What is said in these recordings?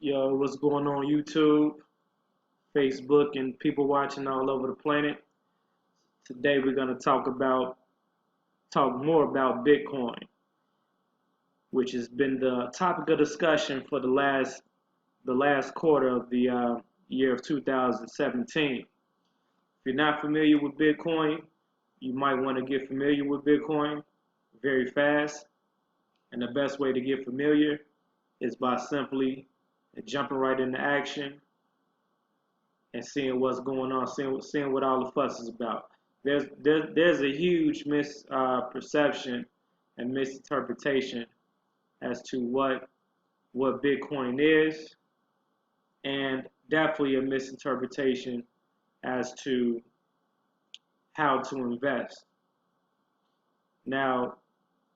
Yo, what's going on YouTube, Facebook, and people watching all over the planet? Today we're gonna talk more about Bitcoin, which has been the topic of discussion for the last quarter of the year of 2017. If you're not familiar with Bitcoin, you might want to get familiar with Bitcoin very fast. And the best way to get familiar is by simply jumping right into action and seeing what's going on, seeing what all the fuss is about. There's a huge misperception and misinterpretation as to what Bitcoin is, and definitely a misinterpretation as to how to invest. Now,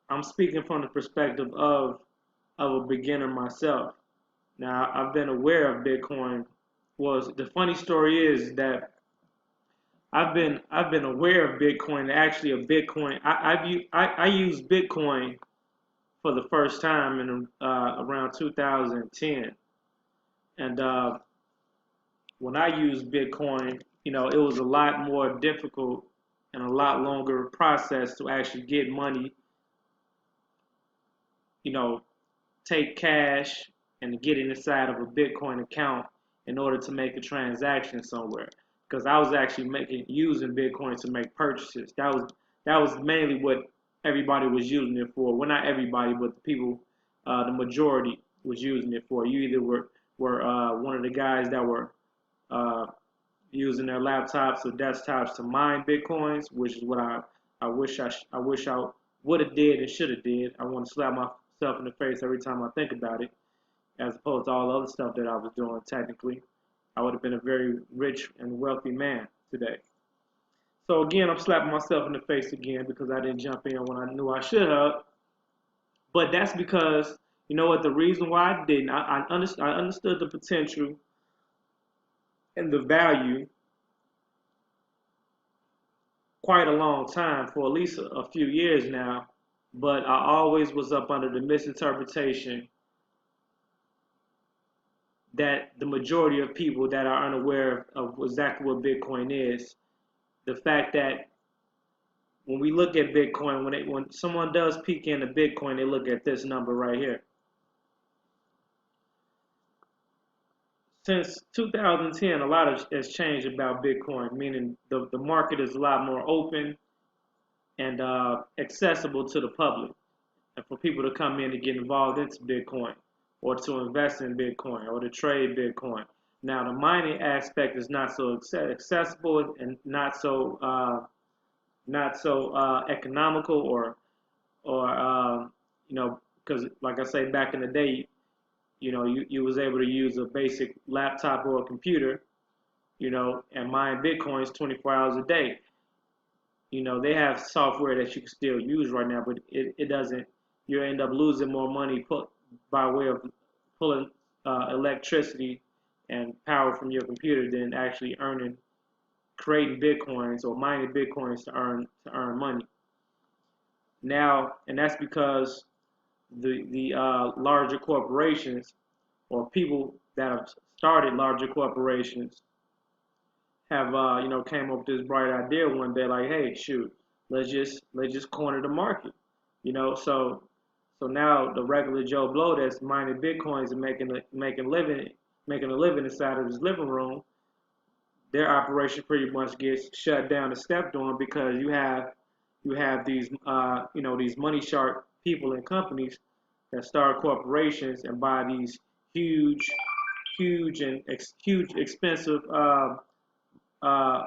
I'm speaking from the perspective of a beginner myself. Now, I've been aware of Bitcoin. Was the funny story is that I've been aware of Bitcoin. Actually, of Bitcoin, I used Bitcoin for the first time in around 2010, and when I used Bitcoin, it was a lot more difficult and a lot longer process to actually get money. You know, take cash and get it inside of a Bitcoin account in order to make a transaction somewhere. Because I was actually using Bitcoin to make purchases. That was mainly what everybody was using it for. Well, not everybody, but the people, the majority was using it for. You either were one of the guys that were uh, using their laptops or desktops to mine Bitcoins, which is what I wish I would have did and should have did. I want to slap myself in the face every time I think about it, as opposed to all the other stuff that I was doing. Technically, I would have been a very rich and wealthy man today. So again, I'm slapping myself in the face again because I didn't jump in when I knew I should have. But that's because you know what? The reason why I didn't, I understood the potential and the value quite a long time, for at least a few years now. But I always was up under the misinterpretation that the majority of people that are unaware of exactly what Bitcoin is, the fact that when we look at Bitcoin, when someone does peek into Bitcoin, they look at this number right here. Since 2010, a lot has changed about Bitcoin, meaning the market is a lot more open and accessible to the public, and for people to come in and get involved into Bitcoin, or to invest in Bitcoin, or to trade Bitcoin. Now, the mining aspect is not so accessible and not so economical, or because like I say, back in the day, you was able to use a basic laptop or a computer, and mine Bitcoins 24 hours a day. They have software that you can still use right now, but it doesn't. You end up losing more money by way of pulling electricity and power from your computer than actually creating bitcoins or mining bitcoins to earn money. Now, and that's because the larger corporations, or people that have started larger corporations, have came up with this bright idea one day, like, hey, shoot, let's just corner the market. So now the regular Joe Blow that's mining bitcoins and making a living inside of his living room, their operation pretty much gets shut down and stepped on, because you have these money shark people and companies that start corporations and buy these huge huge expensive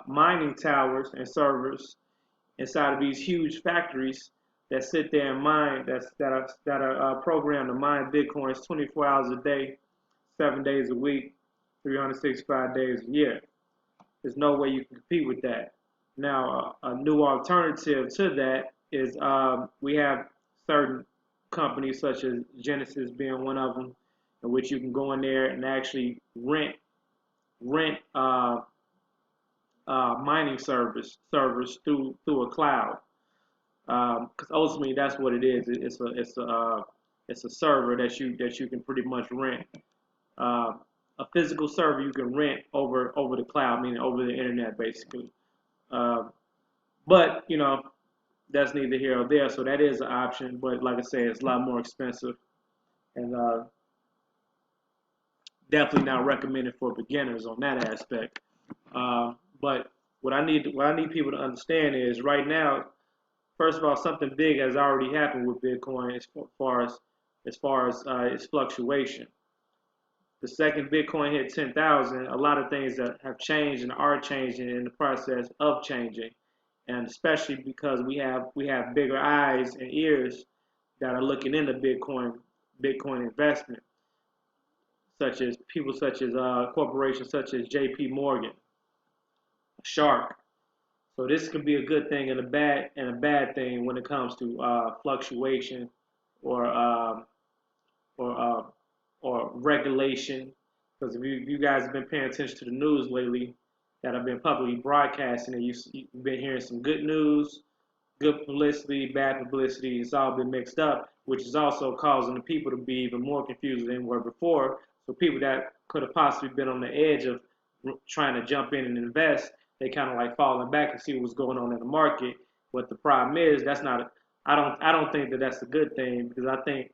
mining towers and servers inside of these huge factories that sit there and mine, that are programmed to mine bitcoins 24 hours a day, 7 days a week, 365 days a year. There's no way you can compete with that. Now, a new alternative to that is, we have certain companies such as Genesis being one of them, in which you can go in there and actually rent mining servers through a cloud. Because ultimately that's what it is. It's a server that you can pretty much rent. uh, a physical server you can rent over the cloud, meaning over the internet, basically. Uh, but that's neither here or there. So that is an option, but like I said, it's a lot more expensive and definitely not recommended for beginners on that aspect. But what I need people to understand is right now, first of all, something big has already happened with Bitcoin as far as its fluctuation. The second Bitcoin hit 10,000, a lot of things that have changed and are changing in the process of changing, and especially because we have bigger eyes and ears that are looking into Bitcoin investment, such as corporations such as J.P. Morgan, Shark. So this could be a good thing and a bad thing when it comes to fluctuation or or uh, or regulation. Because if you guys have been paying attention to the news lately that have been publicly broadcasting, and you've been hearing some good news, good publicity, bad publicity. It's all been mixed up, which is also causing the people to be even more confused than they were before. So people that could have possibly been on the edge of trying to jump in and invest, they kind of like falling back and see what's going on in the market. But the problem is that's not. I don't think that that's a good thing because I think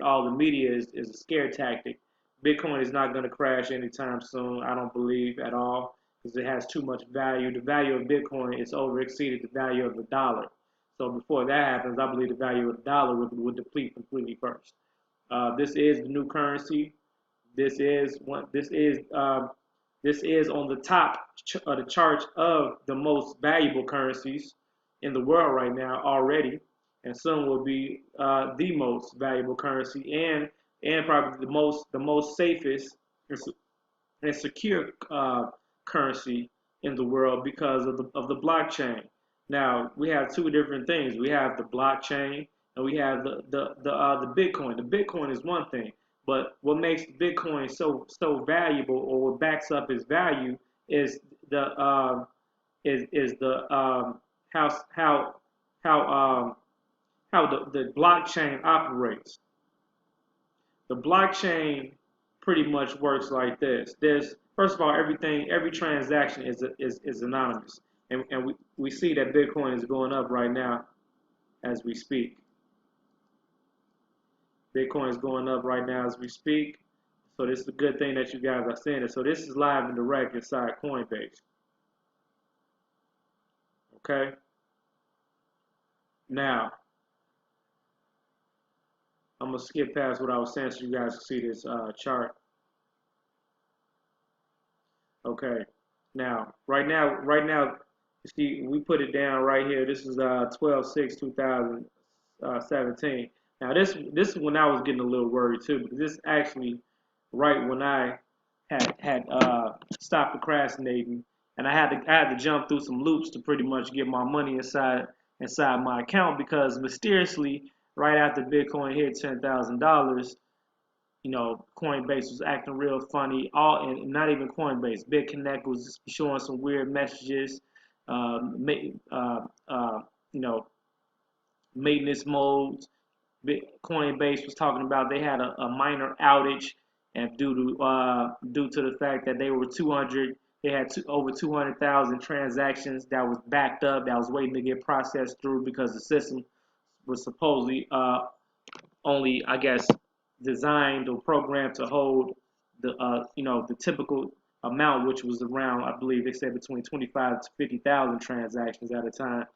all the media is a scare tactic. Bitcoin is not going to crash anytime soon. I don't believe at all because it has too much value. The value of Bitcoin is over exceeded the value of the dollar. So before that happens, I believe the value of the dollar would deplete completely first. This is the new currency. This is what this is on the top of the chart of the most valuable currencies in the world right now already, and soon will be the most valuable currency and probably the most safest and secure currency in the world because of the blockchain. Now we have two different things. We have the blockchain and we have the Bitcoin. The Bitcoin is one thing, but what makes Bitcoin so valuable, or what backs up its value, is the how how the blockchain operates. The blockchain pretty much works like this. There's first of all every transaction is anonymous, and we see that Bitcoin is going up right now as we speak. Bitcoin is going up right now as we speak. So this is a good thing that you guys are seeing it. So this is live and direct inside Coinbase. Okay. Now I'm gonna skip past what I was saying so you guys can see this chart. Okay. Right now, you see, we put it down right here. This is 12/6/2017. Now this is when I was getting a little worried too, because this is actually right when I had stopped procrastinating, and I had to jump through some loops to pretty much get my money inside my account because mysteriously, right after Bitcoin hit $10,000, Coinbase was acting real funny. And not even Coinbase, BitConnect was just showing some weird messages. Uh, you know, maintenance modes. Coinbase was talking about they had a minor outage, and due to the fact that they had over 200,000 transactions that was backed up, that was waiting to get processed through because the system was supposedly only, I guess, designed or programmed to hold the typical amount, which was around, I believe they said between 25 to 50,000 transactions at a time.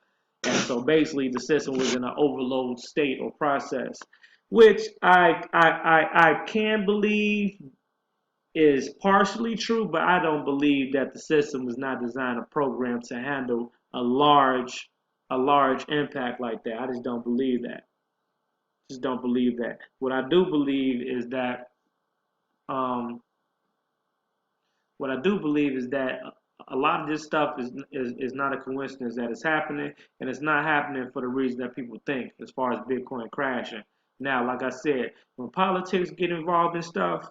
And so basically the system was in an overload state or process, which I can believe is partially true, but I don't believe that the system was not designed or programmed to handle a large impact like that. I just don't believe that. Just don't believe that. What I do believe is that um, what I do believe is that a lot of this stuff is not a coincidence that it's happening, and it's not happening for the reason that people think as far as Bitcoin crashing. Now, like I said, when politics get involved in stuff,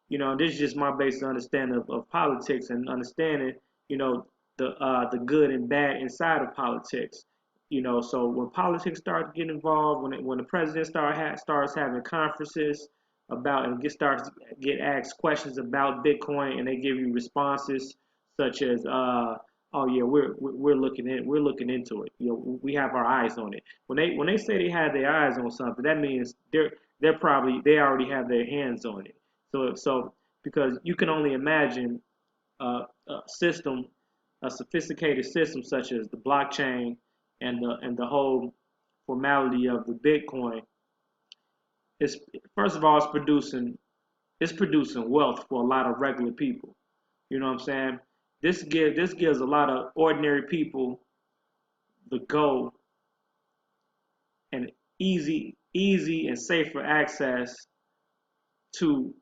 this is just my basic understanding of politics and understanding, the good and bad inside of politics. So when politics start to get involved, when the president starts having conferences, about and get asked questions about Bitcoin, and they give you responses such as, "Oh yeah, we're looking into it. We have our eyes on it." When they say they have their eyes on something, that means they already have their hands on it. So because you can only imagine a system, a sophisticated system such as the blockchain and the whole formality of the Bitcoin. It's first of all, it's producing wealth for a lot of regular people. You know what I'm saying? This gives a lot of ordinary people the go and easy and safer access to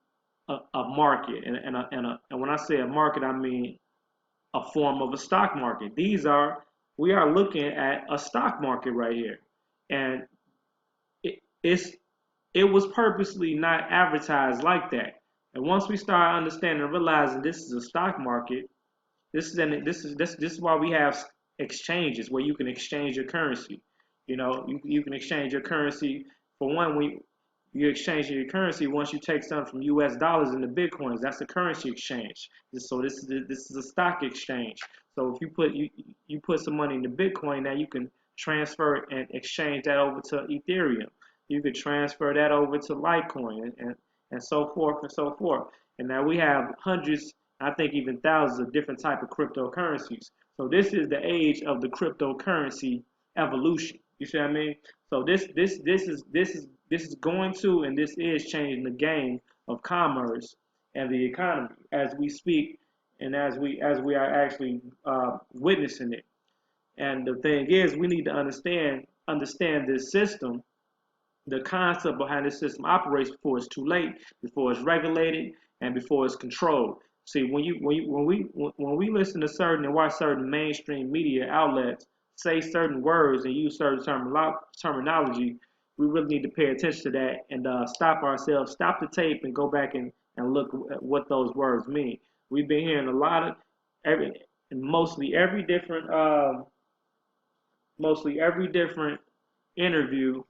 a market. And when I say a market, I mean a form of a stock market. We are looking at a stock market right here, and it, it's it was purposely not advertised like that. And once we start understanding and realizing this is a stock market, this is why we have exchanges where you can exchange your currency. You can exchange your currency. For one, when you exchange your currency, once you take something from U.S. dollars into bitcoins, that's a currency exchange. So this is a stock exchange. So if you put some money into Bitcoin, now you can transfer it and exchange that over to Ethereum. You could transfer that over to Litecoin and so forth and so forth. And now we have hundreds, I think even thousands of different type of cryptocurrencies. So this is the age of the cryptocurrency evolution. You see what I mean? So this is going to, and this is changing the game of commerce and the economy as we speak, and as we are actually witnessing it. And the thing is, we need to understand this system, the concept behind this system operates before it's too late, before it's regulated, and before it's controlled. See, when we listen to certain and watch certain mainstream media outlets say certain words and use certain terminology, we really need to pay attention to that and stop ourselves, stop the tape, and go back and look at what those words mean. We've been hearing a lot of mostly every different interview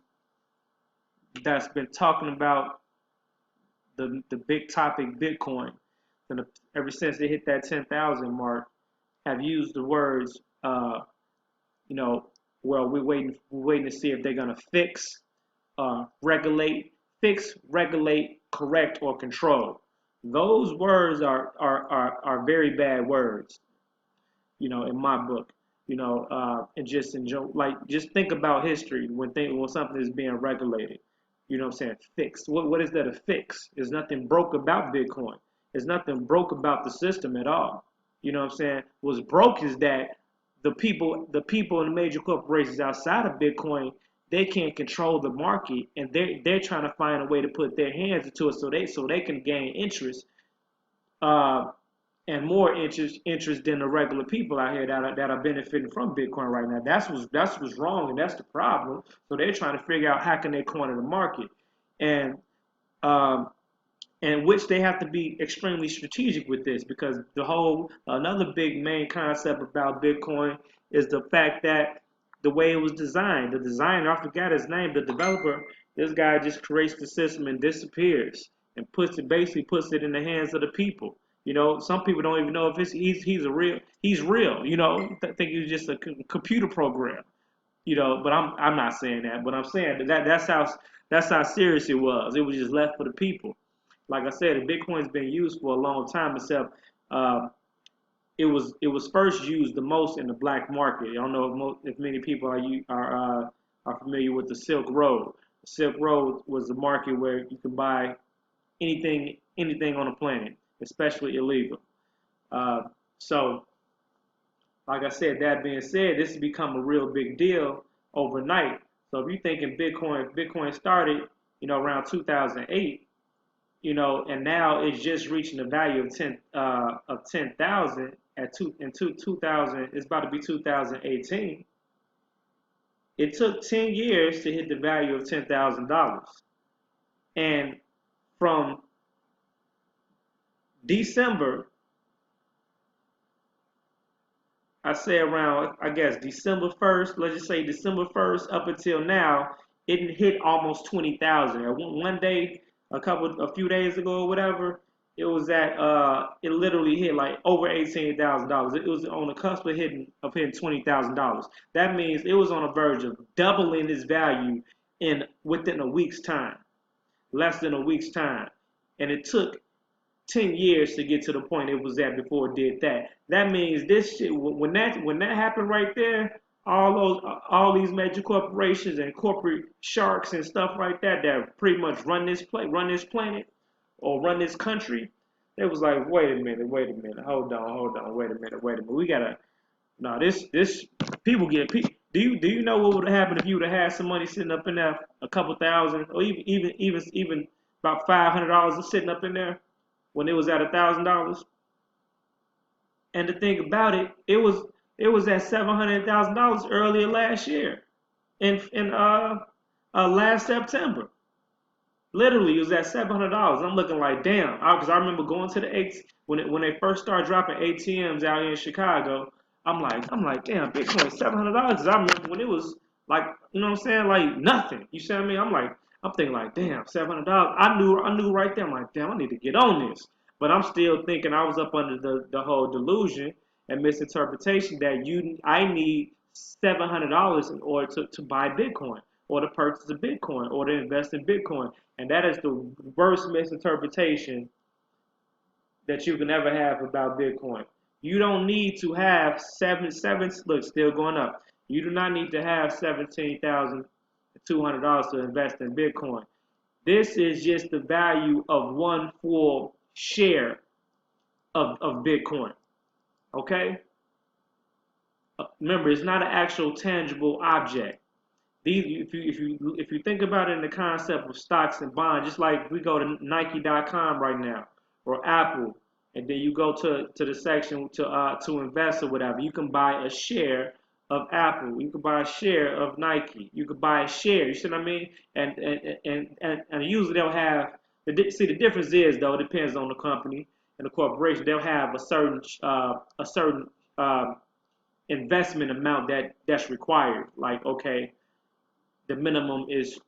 that's been talking about the big topic Bitcoin, and ever since they hit that 10,000 mark, have used the words, well, we're waiting to see if they're gonna regulate, correct, or control. Those words are very bad words, in my book. And just enjoy, like, just think about history when something is being regulated. You know what I'm saying? Fix. What is that a fix? There's nothing broke about Bitcoin. There's nothing broke about the system at all. You know what I'm saying? What's broke is that the people in the major corporations outside of Bitcoin, they can't control the market, and they're trying to find a way to put their hands into it so they can gain interest. Uh, and more interest than the regular people out here that are benefiting from Bitcoin right now. That's what's wrong, and that's the problem. So they're trying to figure out how can they corner the market, and um, and which they have to be extremely strategic with this, because another big main concept about Bitcoin is the fact that the way it was designed, the designer, I forgot his name, the developer, this guy just creates the system and disappears and basically puts it in the hands of the people. Some people don't even know if he's real. Think he's just a computer program. But I'm not saying that, but I'm saying that's how serious it was. It was just left for the people. Like I said, Bitcoin's been used for a long time, except uh, it was first used the most in the black market. I don't know if many people are familiar with the Silk Road. The Silk Road was a market where you could buy anything on the planet, especially illegal. So, like I said, that being said, this has become a real big deal overnight. So if you're thinking Bitcoin started, around 2008, and now it's just reaching the value of 10,000 in 2000. It's about to be 2018. It took 10 years to hit the value of $10,000, and from December, I say around, I guess, December 1st, let's just say December 1st up until now, it hit almost 20,000. One day, a few days ago or whatever. It was at it literally hit like over $18,000. It was on the cusp of hitting $20,000. That means it was on the verge of doubling its value in within a week's time, less than a week's time, and it took 10 years to get to the point it was at before it did that. That means this shit, when that happened right there, all these major corporations and corporate sharks and stuff like that pretty much run this planet or run this country, they was like, wait a minute, hold on, wait a minute, We gotta this people get people. Do you know what would have happened if you would have had some money sitting up in there, a couple thousand, or even about $500 sitting up in there when it was at $1,000? And the thing about it, it was at $700,000 earlier last year, in last September. Literally, it was at $700. I'm looking like, damn, because I remember going to the when they first started dropping ATMs out here in Chicago. I'm like, damn, Bitcoin $700. Because I remember when it was like, you know what I'm saying, like nothing. You see what I mean? I'm thinking like, damn, $700. I knew right there. I'm like, damn, I need to get on this. But I'm still thinking I was up under the whole delusion and misinterpretation that I need $700 in order to buy Bitcoin or to purchase a Bitcoin or to invest in Bitcoin. And that is the worst misinterpretation that you can ever have about Bitcoin. You don't need to have look, still going up. You do not need to have $17,200 to invest in Bitcoin. This is just the value of one full share of Bitcoin. Okay? Remember, it's not an actual tangible object. If you think about it in the concept of stocks and bonds, just like we go to Nike.com right now or Apple, and then you go to the section to invest or whatever, you can buy a share of Apple, you can buy a share of Nike, you can buy a share. You see what I mean? And usually they'll have the difference is though it depends on the company and the corporation. They'll have a certain investment amount that's required. Like, okay, the minimum is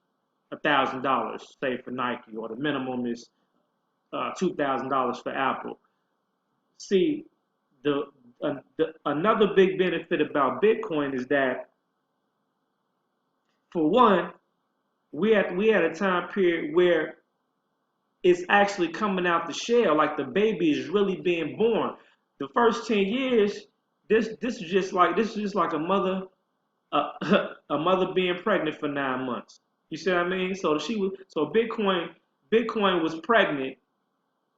$1,000, say for Nike, or the minimum is $2,000 for Apple. See, another big benefit about Bitcoin is that, for one, we had a time period where it's actually coming out the shell, like the baby is really being born. The first 10 years, this is just like a mother a mother being pregnant for 9 months. You see what I mean? So Bitcoin was pregnant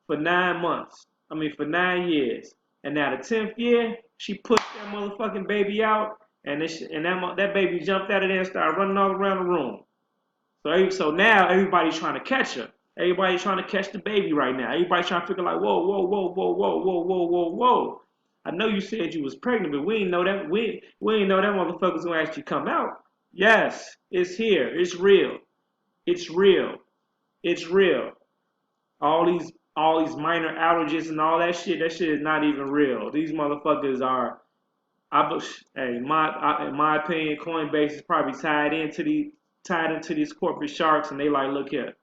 for 9 months. I mean for 9 years. And now the 10th year, she pushed that motherfucking baby out, and that baby jumped out of there and started running all around the room. So now everybody's trying to catch her. Everybody's trying to catch the baby right now. Everybody's trying to figure like, whoa, whoa, whoa, whoa, whoa, whoa, whoa, whoa, whoa. I know you said you was pregnant, but we didn't know that we didn't know that motherfucker's gonna actually come out. Yes, it's here. It's real. It's real. It's real. All these minor outages and all that shit is not even real. These motherfuckers are. In my opinion, Coinbase is probably tied into these corporate sharks, and they like, look here,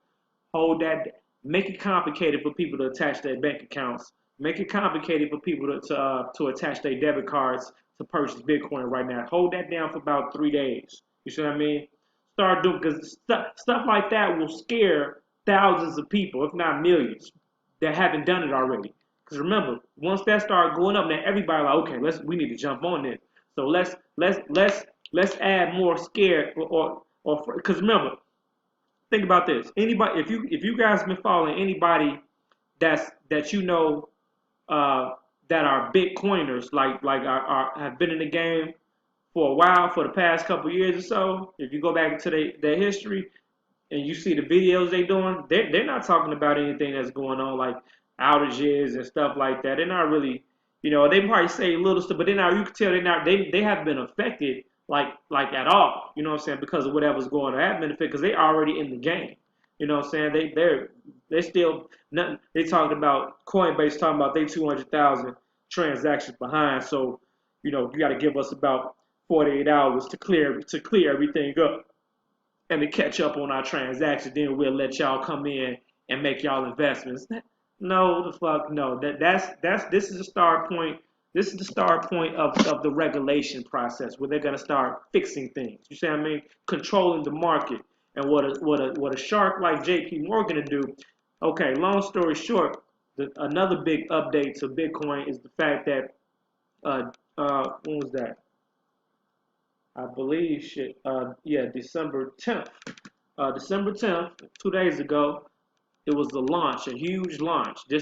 hold that, make it complicated for people to attach their bank accounts, make it complicated for people to attach their debit cards to purchase Bitcoin right now. Hold that down for about 3 days. You see what I mean? Start doing, because stuff like that will scare thousands of people, if not millions, that haven't done it already. Because remember, once that started going up, now everybody like, okay, we need to jump on this. So let's add more scare or because remember, think about this. Anybody, if you guys been following anybody that you know that are Bitcoiners, like have been in the game for a while, for the past couple years or so, if you go back into their history and you see the videos they doing, they're not talking about anything that's going on like outages and stuff like that. They're not really, they probably say little stuff, but you can tell they haven't been affected like at all. You know what I'm saying? Because of whatever's going on, they haven't been affected because they already in the game. You know what I'm saying? They're still nothing. They talking about Coinbase talking about they 200,000 transactions behind. So you got to give us about 48 hours to clear everything up and to catch up on our transactions. Then we'll let y'all come in and make y'all investments. No, the fuck no. That's this is the start point. This is the start point of the regulation process where they're gonna start fixing things. You see what I mean? Controlling the market. And what a shark like J.P. Morgan to do. Okay, long story short, another big update to Bitcoin is the fact that when was that? I believe yeah, December 10th. December 10th, 2 days ago, it was the launch, a huge launch. The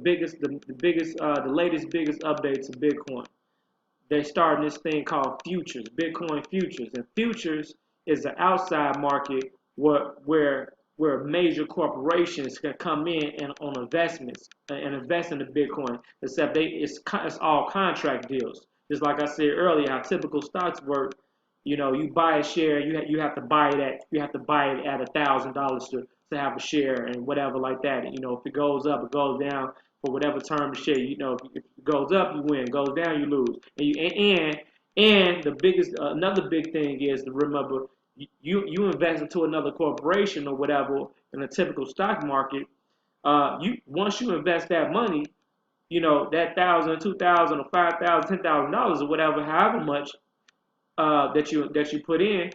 biggest, the latest biggest update to Bitcoin. They starting this thing called futures, Bitcoin futures, and futures is the outside market where major corporations can come in and on investments and invest in the Bitcoin. Except it's all contract deals. Just like I said earlier, how typical stocks work. You know, you buy a share, you have to buy it at $1,000 to have a share and whatever like that. And, you know, if it goes up, it goes down for whatever term the share. You know, if it goes up, you win. Goes down, you lose. And the biggest another big thing is to remember you invest into another corporation or whatever in a typical stock market. You once you invest that money, you know that $1,000, $2,000, or $5,000, $10,000 or whatever, however much that you put in,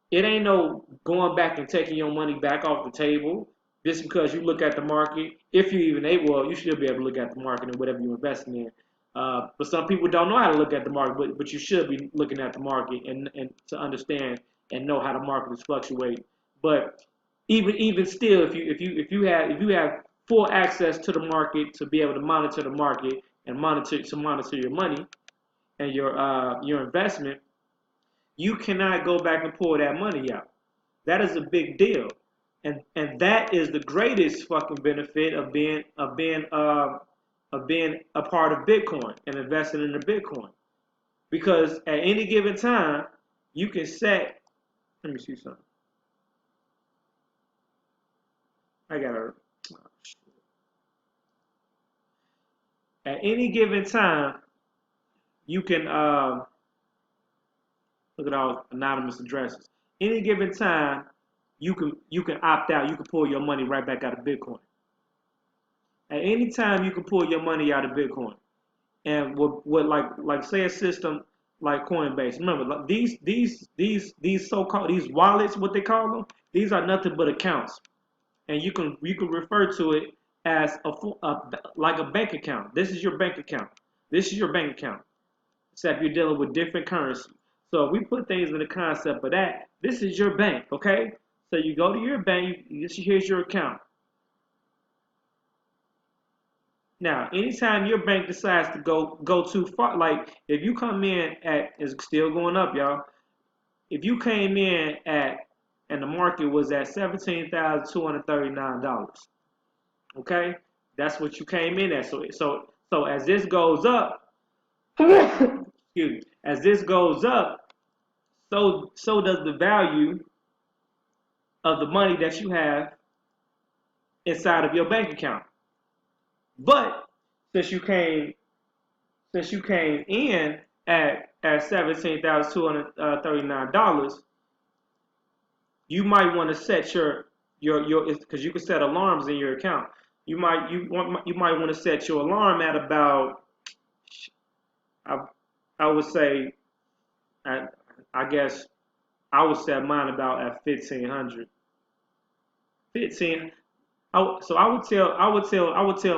it ain't no going back and taking your money back off the table just because you look at the market. If you even able, well, you should be able to look at the market and whatever you're investing in. But some people don't know how to look at the market, but you should be looking at the market and to understand and know how the market is fluctuating. But even still, if you have full access to the market to be able to monitor the market and monitor your money and your investment, you cannot go back and pull that money out. That is a big deal, and that is the greatest fucking benefit of being a part of Bitcoin and investing in the Bitcoin. Because at any given time, you can set. Let me see something. I gotta. At any given time, you can look at all anonymous addresses. Any given time, you can opt out. You can pull your money right back out of Bitcoin. At any time, you can pull your money out of Bitcoin. And what like say a system like Coinbase. Remember, these so-called these wallets, what they call them, these are nothing but accounts, and you can refer to it as like a bank account. This is your bank account. This is your bank account. Except you're dealing with different currency. So if we put things in the concept of that, this is your bank, okay? So you go to your bank, here's your account. Now, anytime your bank decides to go too far, like if you come in at, it's still going up, y'all. If you came in at, and the market was at $17,239, okay? That's what you came in at. So as this goes up, excuse me, as this goes up, so does the value of the money that you have inside of your bank account. But since you came in at $17,239, you might want to set your because you can set alarms in your account. You might want to set your alarm at about I would say I guess I would set mine about at 1,500. 15. So I would tell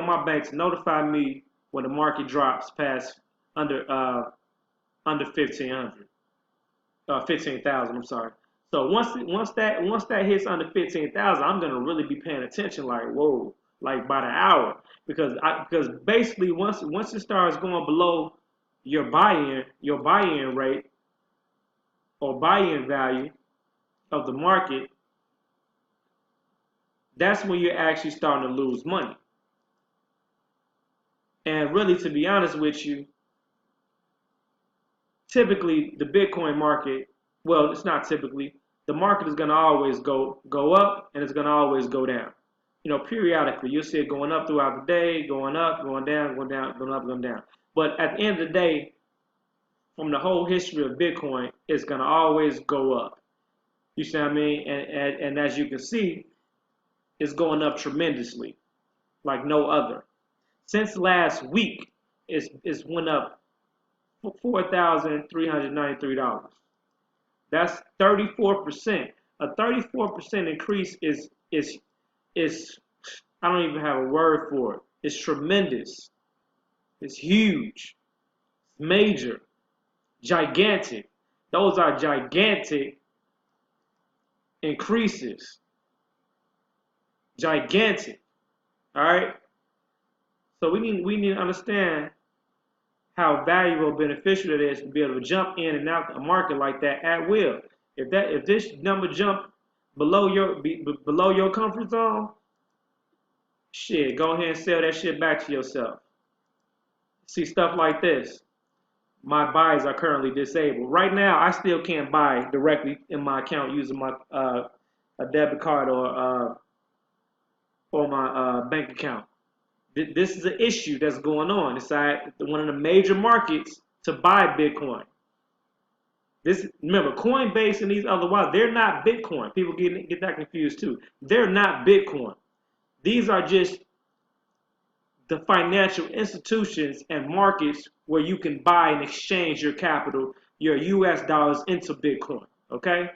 my bank to notify me when the market drops past under 1,500, 15,000. I'm sorry. So once that hits under 15,000, I'm gonna really be paying attention. Like whoa, like by the hour, because basically once it starts going below your buy-in rate or buy-in value of the market, that's when you're actually starting to lose money. And really, to be honest with you, typically the Bitcoin market, well, it's not typically, the market is going to always go up and it's going to always go down. You know, periodically, you'll see it going up throughout the day, going up, going down, going down, going up, going down. But at the end of the day, from the whole history of Bitcoin, it's going to always go up. You see what I mean? And as you can see, it's going up tremendously, like no other. Since last week, it's went up $4,393. That's 34%. A 34% increase is I don't even have a word for it. It's tremendous. It's huge. It's major. Gigantic. Those are gigantic increases. Gigantic. All right. So we need to understand how valuable, beneficial it is to be able to jump in and out a market like that at will. If this number jump below your comfort zone, shit, go ahead and sell that shit back to yourself. See stuff like this. My buys are currently disabled. Right now, I still can't buy directly in my account using my a debit card or my bank account. This is an issue that's going on inside one of the major markets to buy Bitcoin. This remember, Coinbase and these other wallets, they're not Bitcoin. People get that confused too. They're not Bitcoin. These are just the financial institutions and markets where you can buy and exchange your capital, your US dollars into Bitcoin. Okay?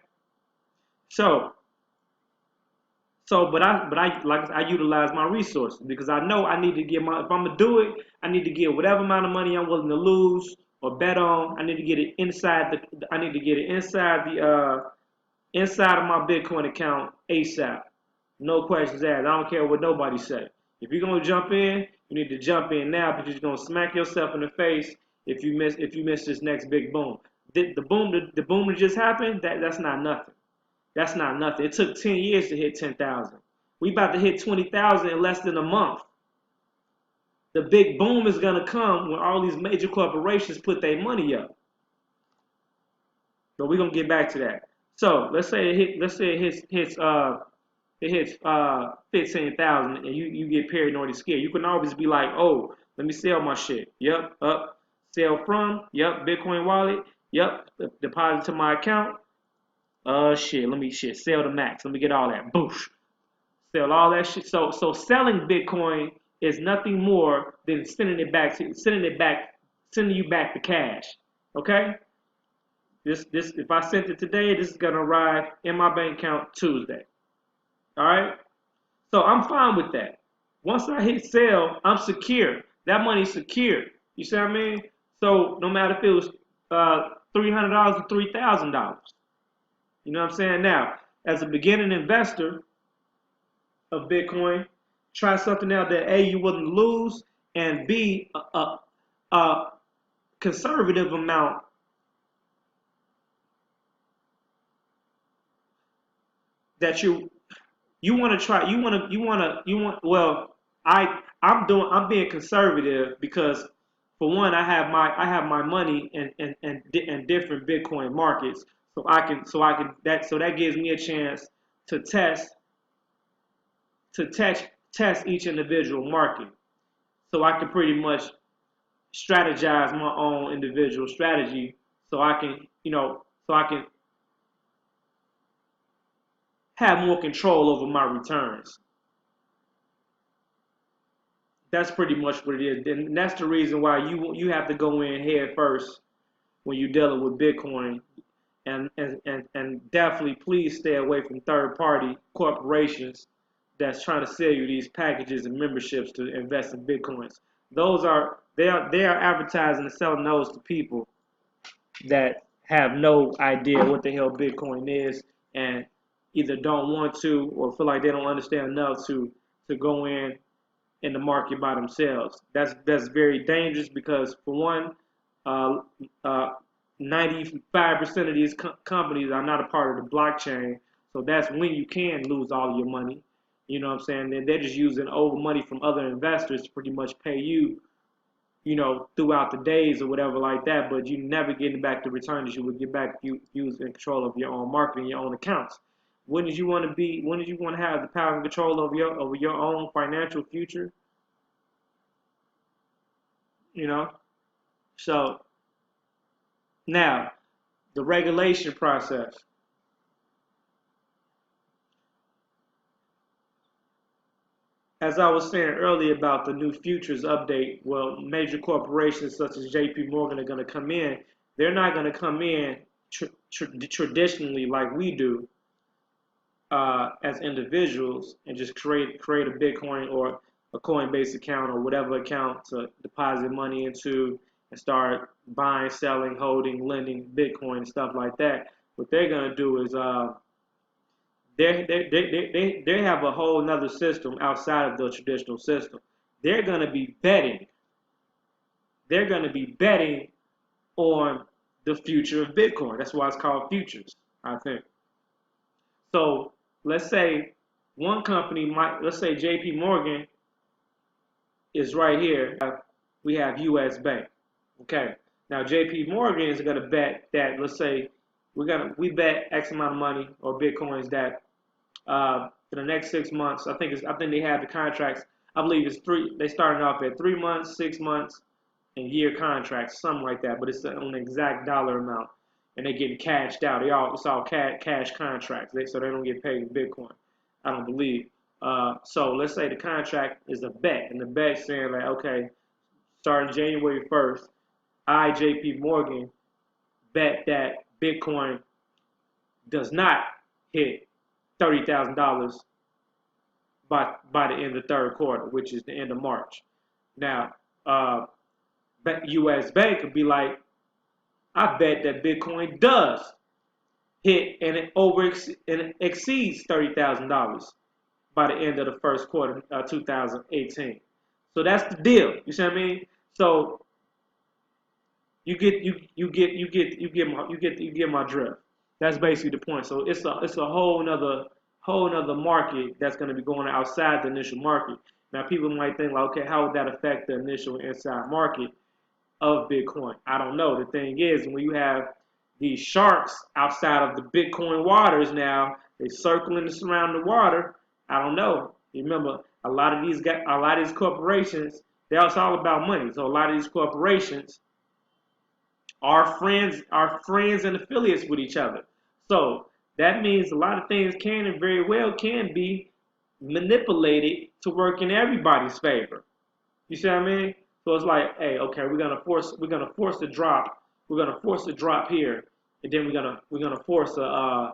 So I utilize my resources because I know I need to get if I'm gonna do it, I need to get whatever amount of money I'm willing to lose or bet on. I need to get it inside inside of my Bitcoin account ASAP. No questions asked. I don't care what nobody say. If you're gonna jump in, you need to jump in now because you're gonna smack yourself in the face if you miss this next big boom. The boom that just happened, that's not nothing. That's not nothing. It took 10 years to hit 10,000. We about to hit 20,000 in less than a month. The big boom is gonna come when all these major corporations put their money up. But we're gonna get back to that. So let's say it hits 15,000 and you get paranoid and scared. You can always be like, oh, let me sell my shit. Yep, up, sell from, yep, Bitcoin wallet, yep, deposit to my account. Shit, let me sell the max. Let me get all that. Boosh. Sell all that shit. So selling Bitcoin is nothing more than sending you back the cash. Okay? This if I sent it today, this is gonna arrive in my bank account Tuesday. Alright? So I'm fine with that. Once I hit sell, I'm secure. That money's secure. You see what I mean? So no matter if it was $300 or $3,000. You know what I'm saying? Now, as a beginning investor of Bitcoin, try something out that A, you wouldn't lose, and B, a conservative amount that you want to try. Well, I'm being conservative because for one, I have my money in different Bitcoin markets, so that gives me a chance to test each individual market, so I can pretty much strategize my own individual strategy, so I can have more control over my returns. That's pretty much what it is, and that's the reason why you have to go in head first when you're dealing with Bitcoin, and definitely please stay away from third party corporations that's trying to sell you these packages and memberships to invest in Bitcoins. They are advertising and selling those to people that have no idea what the hell Bitcoin is and either don't want to or feel like they don't understand enough to go in the market by themselves. That's very dangerous because for one, uh, uh, 95% of these companies are not a part of the blockchain, so that's when you can lose all of your money. You know what I'm saying? And they're just using old money from other investors to pretty much pay you, throughout the days or whatever like that, but you never getting back the return that you would get back if you was in control of your own marketing, your own accounts. When did you want to have the power and control over your own financial future? You know? So now the regulation process. as I was saying earlier about the new futures update, well, major corporations such as J.P. Morgan are going to come in. They're not going to come in traditionally like we do as individuals and just create a Bitcoin or a Coinbase account or whatever account to deposit money into and start buying, selling, holding, lending Bitcoin and stuff like that. What they're going to do is they have a whole nother system outside of the traditional system. They're going to be betting. They're going to be betting on the future of Bitcoin. That's why it's called futures, I think. So let's say one company might, let's say JP Morgan is right here. We have US Bank. Okay. Now JP Morgan is going to bet that, let's say we bet X amount of money or Bitcoins that for the next 6 months, I think they have the contracts. I believe it's three. They starting off at 3 months, 6 months, and year contracts, something like that. But it's on the exact dollar amount, and they getting cashed out. It's all cash contracts. So they don't get paid in Bitcoin. I don't believe. So let's say the contract is a bet, and the bet saying like, okay, starting January 1st, I, J.P. Morgan, bet that Bitcoin does not hit $30,000 by the end of the third quarter, which is the end of March. Now, U.S. Bank could be like, I bet that Bitcoin does hit and it exceeds $30,000 by the end of the first quarter 2018. So that's the deal. You see what I mean? So you get my drift. That's basically the point. So it's a whole nother market that's going to be going outside the initial market. Now people might think like, okay, how would that affect the initial inside market of Bitcoin? I don't know. The thing is, when you have these sharks outside of the Bitcoin waters now, they circling and surround the water. I don't know. You remember a lot of these corporations, it's all about money. So a lot of these corporations are friends and affiliates with each other. So that means a lot of things can and very well can be manipulated to work in everybody's favor. You see what I mean? So it's like, hey, okay, we're gonna force the drop. We're gonna force the drop here, and then we're gonna force a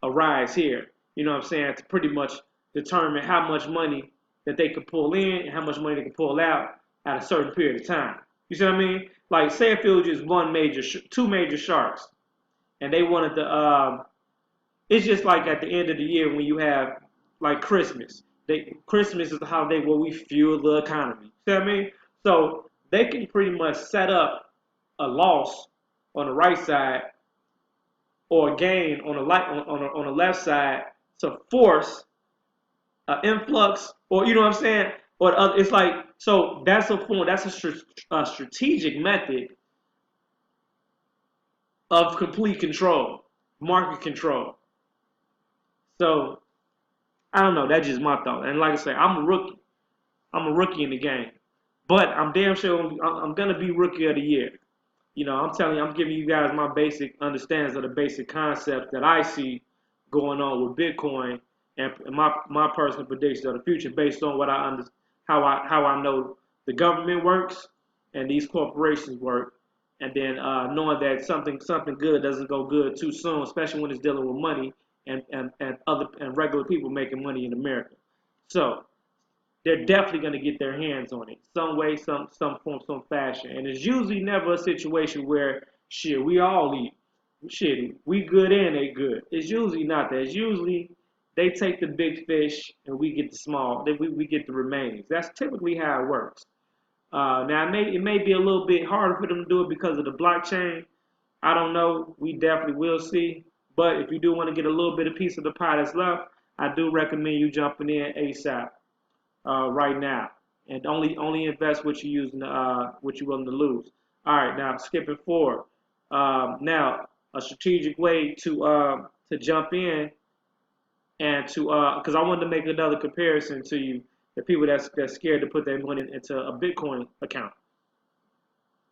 rise here. You know what I'm saying? To pretty much determine how much money that they could pull in and how much money they can pull out at a certain period of time. You see what I mean? Like, say if it was just two major sharks, and they wanted to. It's just like at the end of the year when you have like Christmas. Christmas is the holiday where we fuel the economy. See what I mean? So they can pretty much set up a loss on the right side or a gain on the left side to force an influx, or you know what I'm saying? Or it's like, so that's a strategic method of complete control, market control. So I don't know. That's just my thought. And like I say, I'm a rookie. I'm a rookie in the game, but I'm damn sure I'm gonna be rookie of the year. You know, I'm telling you, I'm giving you guys my basic understandings of the basic concepts that I see going on with Bitcoin and my personal predictions of the future based on what how I know the government works and these corporations work, and then knowing that something good doesn't go good too soon, especially when it's dealing with money and regular people making money in America. So they're definitely going to get their hands on it some way, some form, some fashion. And it's usually never a situation where shit we all eat, shit we good and they good. It's usually not that. It's usually they take the big fish and we get the small. We get the remains. That's typically how it works. Now it may be a little bit harder for them to do it because of the blockchain. I don't know. We definitely will see. But if you do want to get a little bit of piece of the pie that's left, I do recommend you jumping in ASAP right now, and only invest what you using what you're willing to lose. All right, now skipping forward. Now a strategic way to jump in and to because I wanted to make another comparison to you, the people that's scared to put their money into a Bitcoin account.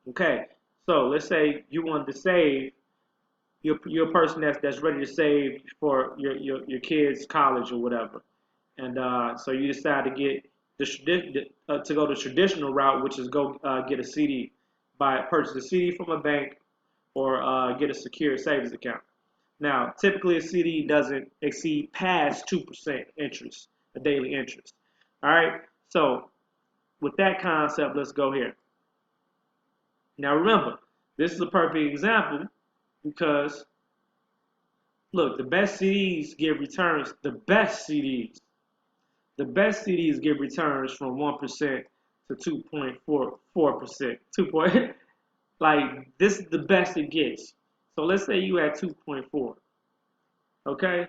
Okay, so let's say you wanted to save. You're a person that's ready to save for your kids' college or whatever, and so you decide to get to go the traditional route, which is go get a CD, purchase a CD from a bank, or get a secure savings account. Now, typically a CD doesn't exceed past 2% interest, a daily interest. All right. So with that concept, let's go here. Now remember, this is a perfect example because look, the best CDs give returns. The best CDs give returns from 1% to 2.44%. Like this is the best it gets. So let's say you had 2.4. Okay.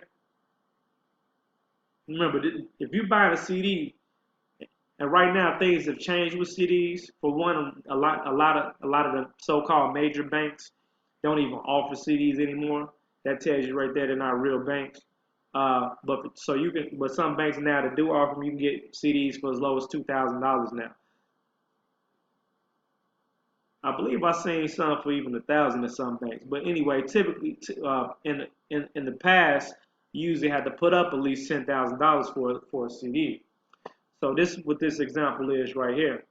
Remember, if you buy a CD, and right now things have changed with CDs. For one, a lot of the so-called major banks don't even offer CDs anymore. That tells you right there they're not real banks. But some banks now that do offer them, you can get CDs for as low as $2,000 now. I believe I seen some for even 1,000 in some banks. But anyway, typically in the past, you usually had to put up at least $10,000 for a CD. So this is what this example is right here.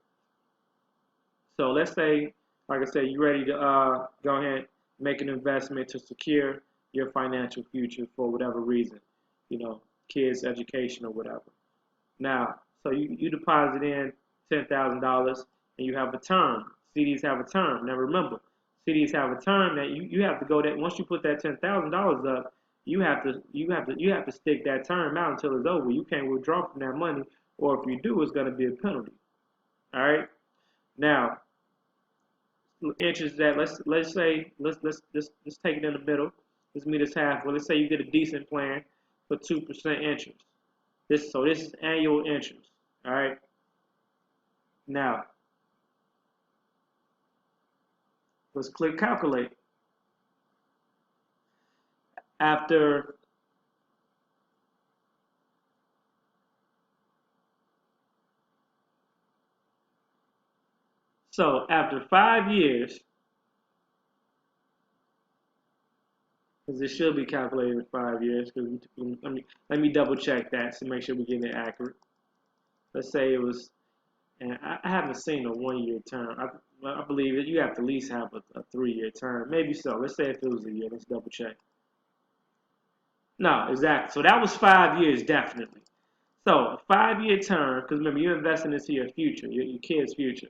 So let's say, like I said, you're ready to go ahead and make an investment to secure your financial future for whatever reason, kids' education or whatever. Now, so you deposit in $10,000 and you have a term. CDs have a term. Now remember, CDs have a term that you have to go that once you put that $10,000 up, you have to stick that term out until it's over. You can't withdraw from that money, or if you do, it's going to be a penalty. All right. Now, interest that let's take it in the middle. Let's meet us halfway. Let's say you get a decent plan for 2% interest. This is annual interest. All right. Now, let's click calculate. After after 5 years, because it should be calculated in 5 years. Because let me double check that to make sure we're getting it accurate. Let's say it was, and I haven't seen a 1-year term. I believe that you have to at least have a 3-year term. Maybe so. Let's say if it was a year. Let's double check. No, exactly. So that was 5 years, definitely. So a 5-year term, because remember, you're investing into your future, your kid's future.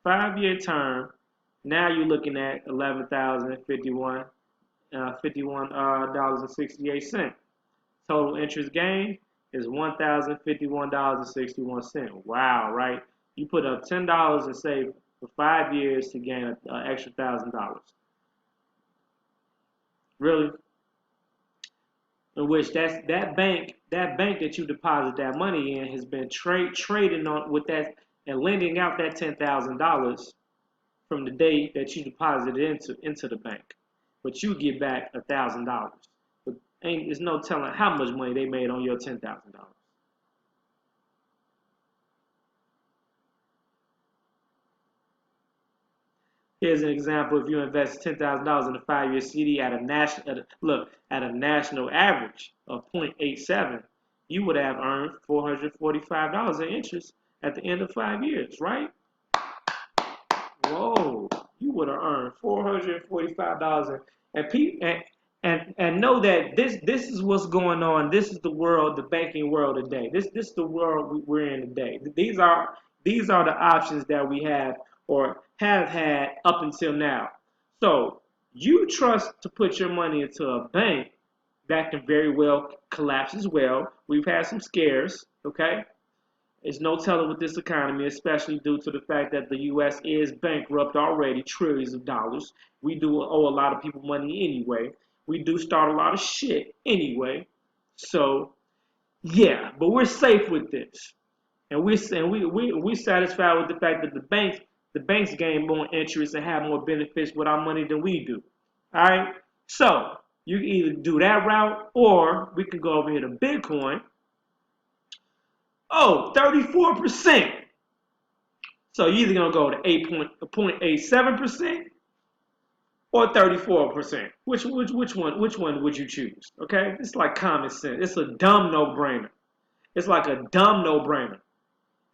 5-year term. Now you're looking at $11,051. $51.68. Total interest gain is $1,051.61. Wow, right? You put up $10 and save for 5 years to gain an extra $1,000. Really? In which that bank that you deposit that money in has been trading on with that and lending out that $10,000 from the day that you deposited into the bank. But you get back $1,000. But there's no telling how much money they made on your $10,000. Here's an example: if you invest $10,000 in a 5-year CD at a national average of 0.87, you would have earned $445 in interest at the end of 5 years, right? Whoa! You would have earned $445, and know that this is what's going on. This is the world, the banking world today. This is the world we're in today. These are the options that we have or have had up until now. So you trust to put your money into a bank that can very well collapse as well. We've had some scares, okay? There's no telling with this economy, especially due to the fact that the U.S. is bankrupt already, trillions of dollars. We do owe a lot of people money anyway. We do start a lot of shit anyway. So, yeah, but we're safe with this. And we're satisfied with the fact that the banks gain more interest and have more benefits with our money than we do. All right? So, you can either do that route or we can go over here to Bitcoin. Oh, 34%. So you're either going to go to 8.87% or 34%. Which one would you choose? Okay? It's like common sense. It's a dumb no-brainer. It's like a dumb no-brainer.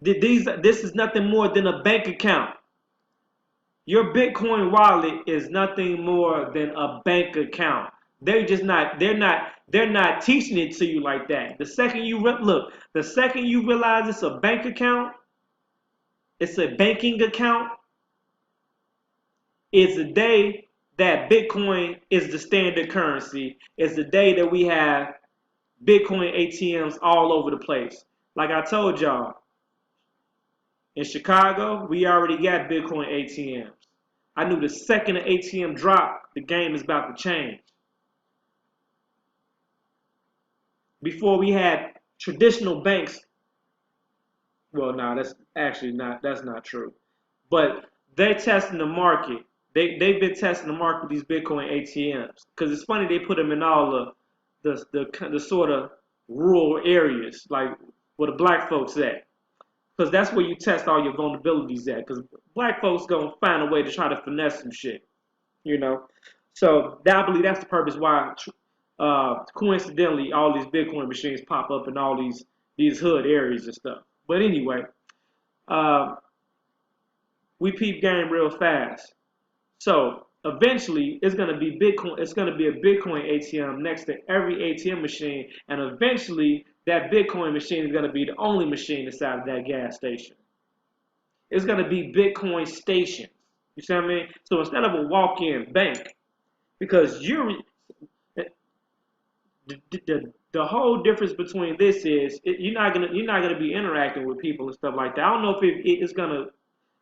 This is nothing more than a bank account. Your Bitcoin wallet is nothing more than a bank account. They're not teaching it to you like that. The second you realize it's a bank account, it's a banking account, it's the day that Bitcoin is the standard currency. It's the day that we have Bitcoin ATMs all over the place. Like I told y'all, in Chicago, we already got Bitcoin ATMs. I knew the second the ATM dropped, the game is about to change. Before we had traditional banks, well, no, that's not true. But they're testing the market. They've been testing the market with these Bitcoin ATMs. Because it's funny they put them in all the sort of rural areas, like where the black folks at. Because that's where you test all your vulnerabilities at. Because black folks gonna find a way to try to finesse some shit, you know. So I believe that's the purpose why, coincidentally, all these Bitcoin machines pop up in all these hood areas and stuff. But anyway, uh, we peep game real fast. So eventually, it's gonna be Bitcoin. It's gonna be a Bitcoin ATM next to every ATM machine, and eventually, that Bitcoin machine is gonna be the only machine inside of that gas station. It's gonna be Bitcoin stations. You see what I mean? So instead of a walk-in bank, because the whole difference between this is you're not gonna be interacting with people and stuff like that. I don't know if it's gonna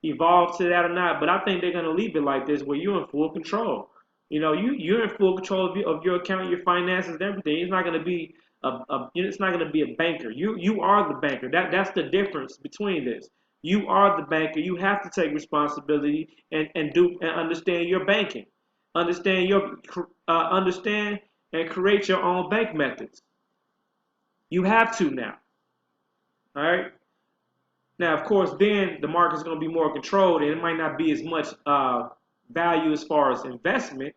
evolve to that or not, but I think they're gonna leave it like this, where you're in full control. You know, you're in full control of your account, your finances, and everything. It's not gonna be it's not gonna be a banker. You are the banker. That's the difference between this. You are the banker. You have to take responsibility and understand your banking. Understand and create your own bank methods. You have to now. All right. Now, of course, then the market's going to be more controlled, and it might not be as much value as far as investment.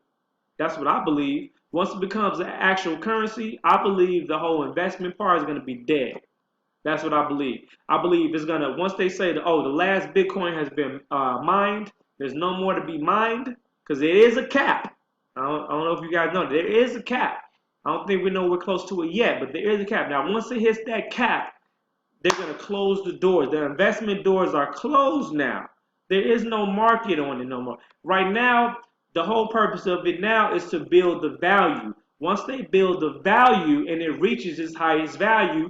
That's what I believe. Once it becomes an actual currency, I believe the whole investment part is going to be dead. That's what I believe. I believe it's gonna, once they say that, oh, the last Bitcoin has been mined, there's no more to be mined, because there is a cap. I don't know if you guys know, there is a cap. I don't think we know we're close to it yet, but there is a cap. Now, once it hits that cap, they're gonna close the doors. The investment doors are closed now. There is no market on it no more. Right now, the whole purpose of it now is to build the value. Once they build the value and it reaches its highest value,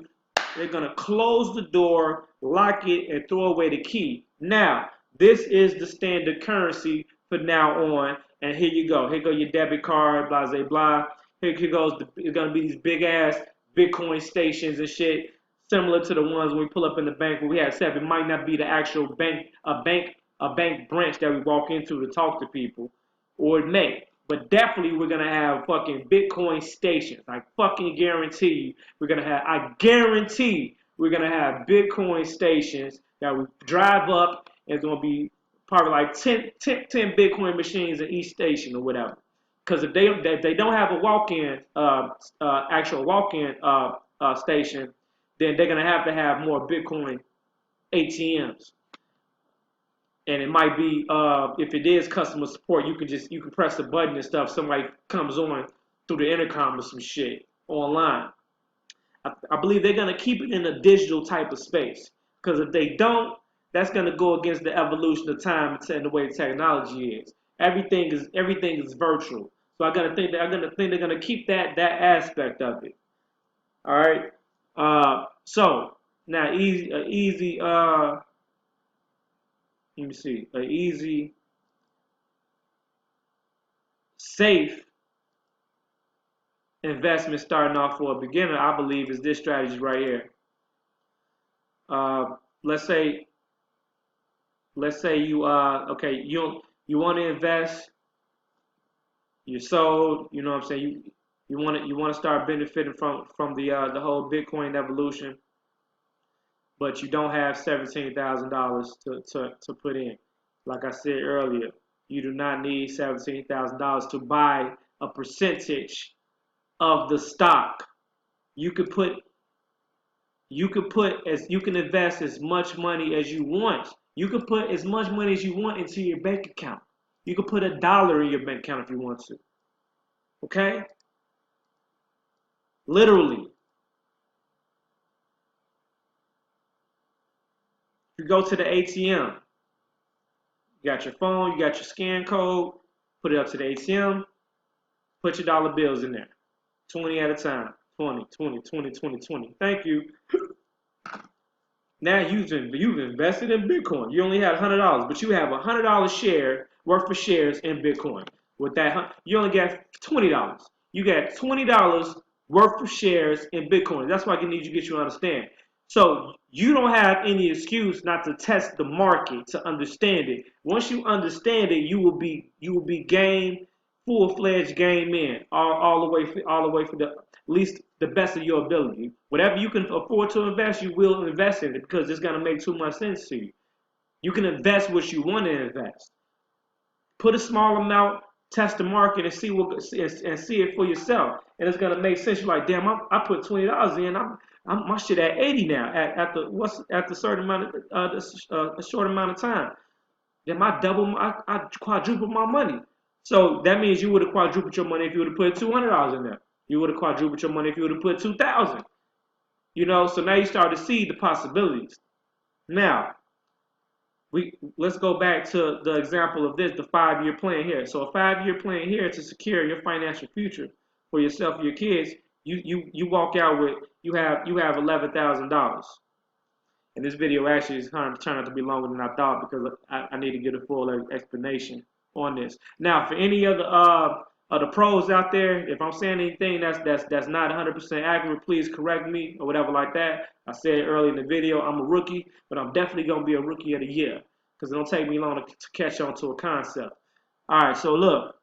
they're going to close the door, lock it, and throw away the key. Now, this is the standard currency for now on. And here you go. Here go your debit card, blah, blah, blah. Here goes, it's going to be these big-ass Bitcoin stations and shit, similar to the ones when we pull up in the bank where we had said it might not be the actual bank, a bank branch that we walk into to talk to people, or it may. But definitely we're gonna have fucking Bitcoin stations. I fucking guarantee I guarantee we're gonna have Bitcoin stations that we drive up, and it's gonna be probably like 10 Bitcoin machines in each station or whatever. Because if they don't have a walk-in, actual walk-in station, then they're gonna have to have more Bitcoin ATMs. And it might be, if it is customer support, you can press a button and stuff. Somebody comes on through the intercom or some shit online. I believe they're gonna keep it in a digital type of space, because if they don't, that's gonna go against the evolution of time and the way technology is. Everything is virtual. So they're gonna keep that aspect of it. All right. So now easy. Let me see. An easy, safe investment starting off for a beginner, I believe, is this strategy right here. Let's say you okay, you want to invest, you're sold, you know what I'm saying, you want to start benefiting from the whole Bitcoin evolution, but you don't have $17,000 to put in. Like I said earlier, you do not need $17,000 to buy a percentage of the stock. You could put you can invest as much money as you want. You can put as much money as you want into your bank account. You can put $1 in your bank account if you want to. Okay? Literally. You go to the ATM. You got your phone, you got your scan code, put it up to the ATM, put your dollar bills in there. 20 at a time. 20, 20, 20, 20, 20. Thank you. Now you've invested in Bitcoin. You only had $100, but you have $100 share worth of shares in Bitcoin. With that, you only got $20. You got $20 worth of shares in Bitcoin. That's why I need you to get you to understand. So you don't have any excuse not to test the market to understand it. Once you understand it, you will be game, full-fledged game in all the way for the at least the best of your ability. Whatever you can afford to invest, you will invest in it because it's gonna make too much sense to you. You can invest what you want to invest. Put a small amount, test the market, and see it for yourself, and it's gonna make sense. You're like, damn, I put $20 in. I'm my shit at 80 now. At the certain amount of a short amount of time. Then I quadrupled my money. So that means you would have quadrupled your money if you would have put $200 in there. You would have quadrupled your money if you would have put 2,000. You know, so now you start to see the possibilities. Now, let's go back to the example of this, the 5-year plan here. So a 5-year plan here to secure your financial future for yourself and your kids. You walk out with you have $11,000. And this video actually is kind of turned out to be longer than I thought because I need to get a full explanation on this. Now, for any other of the pros out there, if I'm saying anything that's not 100% accurate, please correct me or whatever like that. I said earlier in the video, I'm a rookie, but I'm definitely gonna be a rookie of the year because it don't take me long to catch on to a concept. All right, so look,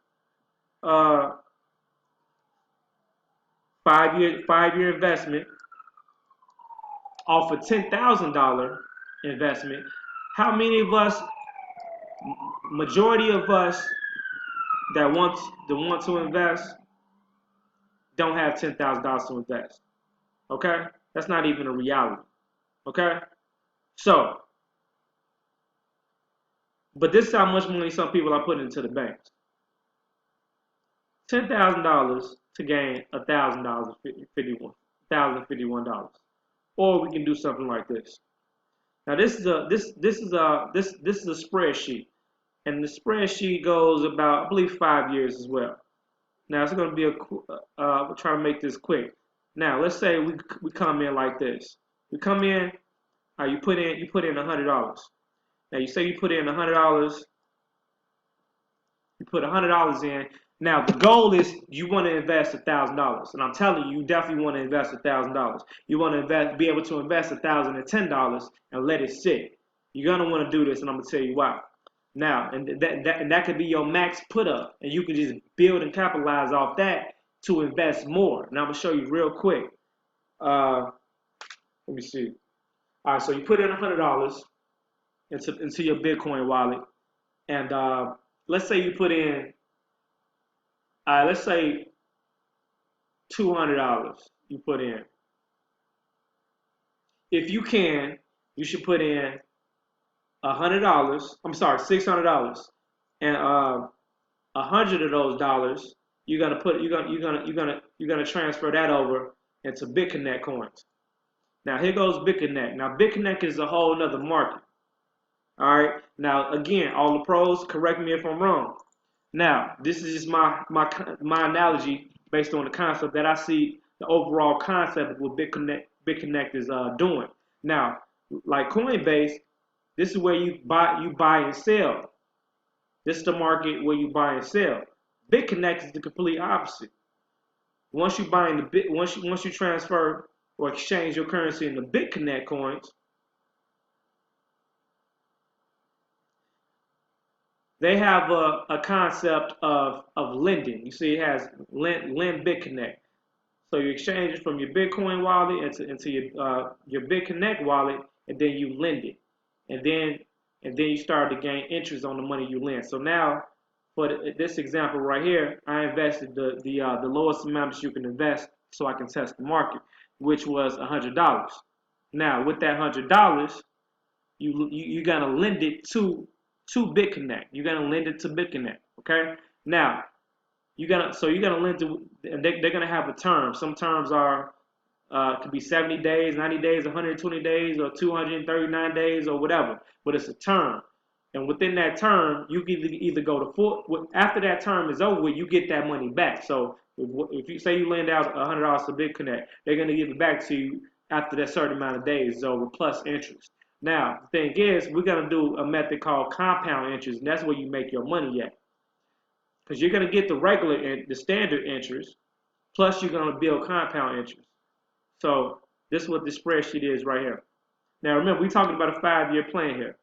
5-year investment. Off a $10,000 investment, how many of us, majority of us that want to invest, don't have $10,000 to invest? Okay, that's not even a reality. Okay, so, but this is how much money some people are putting into the banks. $10,000 to gain $1,000, $1,051. Or we can do something like this. Now this is a spreadsheet, and the spreadsheet goes about, I believe, 5 years as well. Now it's going to be we'll try to make this quick. Now let's say we come in like this. We come in, you put in $100. Now you say you put in $100. You put $100 in. Now the goal is you want to invest $1,000, and I'm telling you, you definitely want to invest $1,000. You want to be able to invest $1,010 and let it sit. You're gonna want to do this, and I'm gonna tell you why. Now, and that could be your max put up, and you can just build and capitalize off that to invest more. And I'm gonna show you real quick. Let me see. All right, so you put in $100 into your Bitcoin wallet, and let's say you put in. Let's say $200 you put in. If you can, you should put in $100. I'm sorry, $600, and 100 of those dollars you're gonna transfer that over into BitConnect coins. Now here goes BitConnect. Now BitConnect is a whole nother market. All right. Now again, all the pros, correct me if I'm wrong. Now, this is just my analogy based on the concept that I see the overall concept of what BitConnect is doing. Now, like Coinbase, this is where you buy and sell. This is the market where you buy and sell. BitConnect is the complete opposite. Once you transfer or exchange your currency into BitConnect coins, they have a concept of lending. You see, it has lend BitConnect. So you exchange it from your Bitcoin wallet into your BitConnect wallet, and then you lend it, and then you start to gain interest on the money you lend. So now, for this example right here, I invested the lowest amount that you can invest, so I can test the market, which was $100. Now with that $100, you're gonna lend it to BitConnect. You're gonna lend it to BitConnect. Okay. Now you're gonna lend to. They're gonna have a term. Some terms are could be 70 days, 90 days, 120 days, or 239 days, or whatever. But it's a term. And within that term, you can either go to full. After that term is over, you get that money back. So if you say you lend out $100 to BitConnect, they're going to give it back to you after that certain amount of days is over, plus interest. Now, the thing is, we're going to do a method called compound interest, and that's where you make your money at. Because you're going to get the standard interest, plus you're going to build compound interest. So this is what the spreadsheet is right here. Now remember, we're talking about a 5-year plan here.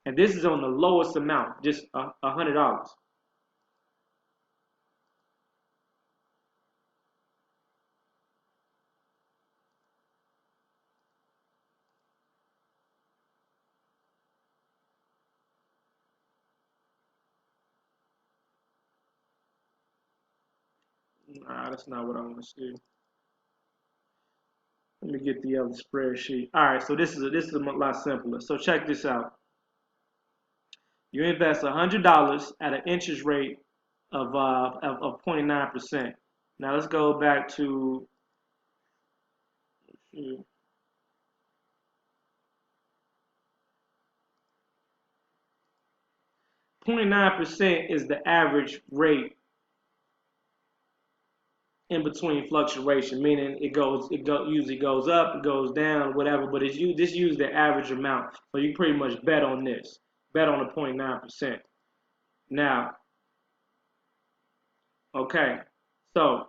And this is on the lowest amount, just $100. Nah, that's not what I want to see. Let me get the other spreadsheet. All right, so this is a lot simpler. So check this out. You invest $100 at an interest rate of 0.9%. Now let's go back to 0.9% is the average rate in between fluctuation, meaning usually goes up, it goes down, whatever. But it's you just use the average amount, so you pretty much bet on this, bet on the 0.9%. Now, okay, so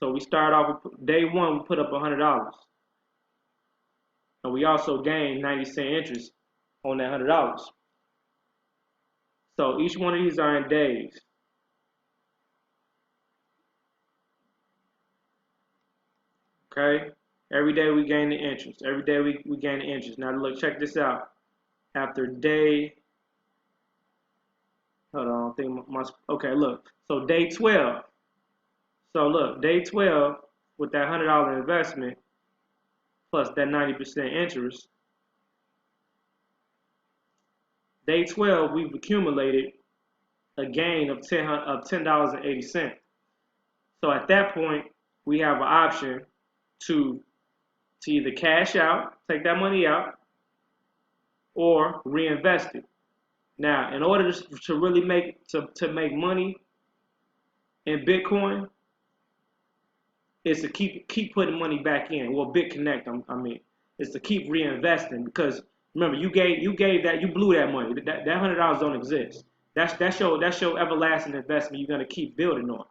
we start off with day one. We put up $100, and we also gain 90 cent interest on that $100. So each one of these are in days. Okay, every day we gain the interest. Every day we gain the interest. Now look, check this out. After day, hold on, I think okay, look. So day 12. So look, day 12 with that $100 investment plus that 90% interest. Day 12, we've accumulated a gain of $10.80. So at that point, we have an option to either cash out, take that money out, or reinvest it. Now, in order to really make money in Bitcoin, is to keep putting money back in. Well, BitConnect, I mean, is to keep reinvesting, because remember, you blew that money. That $100 don't exist. That's your everlasting investment. You're gonna keep building on.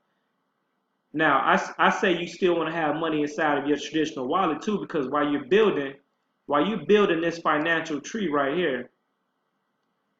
Now, I say you still want to have money inside of your traditional wallet too, because while you're building this financial tree right here,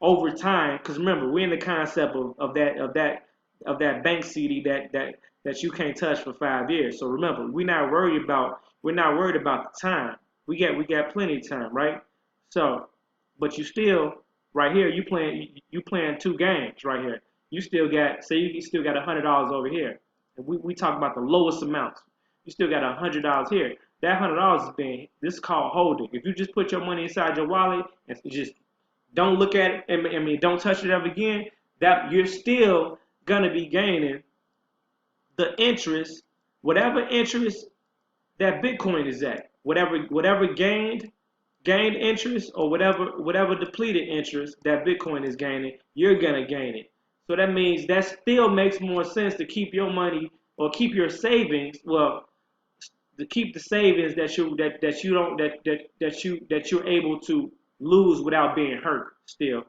over time, because remember, we're in the concept of that bank CD that you can't touch for 5 years. So remember, we're not worried about the time. We got plenty of time, right? So, but you still right here, you playing two games right here. You still got, say you still got $100 over here. And we talk about the lowest amounts. You still got $100 here. That $100 this is called holding. If you just put your money inside your wallet and just don't look at it, I mean, don't touch it ever again, that you're still gonna be gaining the interest, whatever interest that Bitcoin is at, whatever gained interest, or whatever depleted interest that Bitcoin is gaining, you're gonna gain it. So that means that still makes more sense to keep your money, or keep your savings. Well, to keep the savings that you're able to lose without being hurt. Still,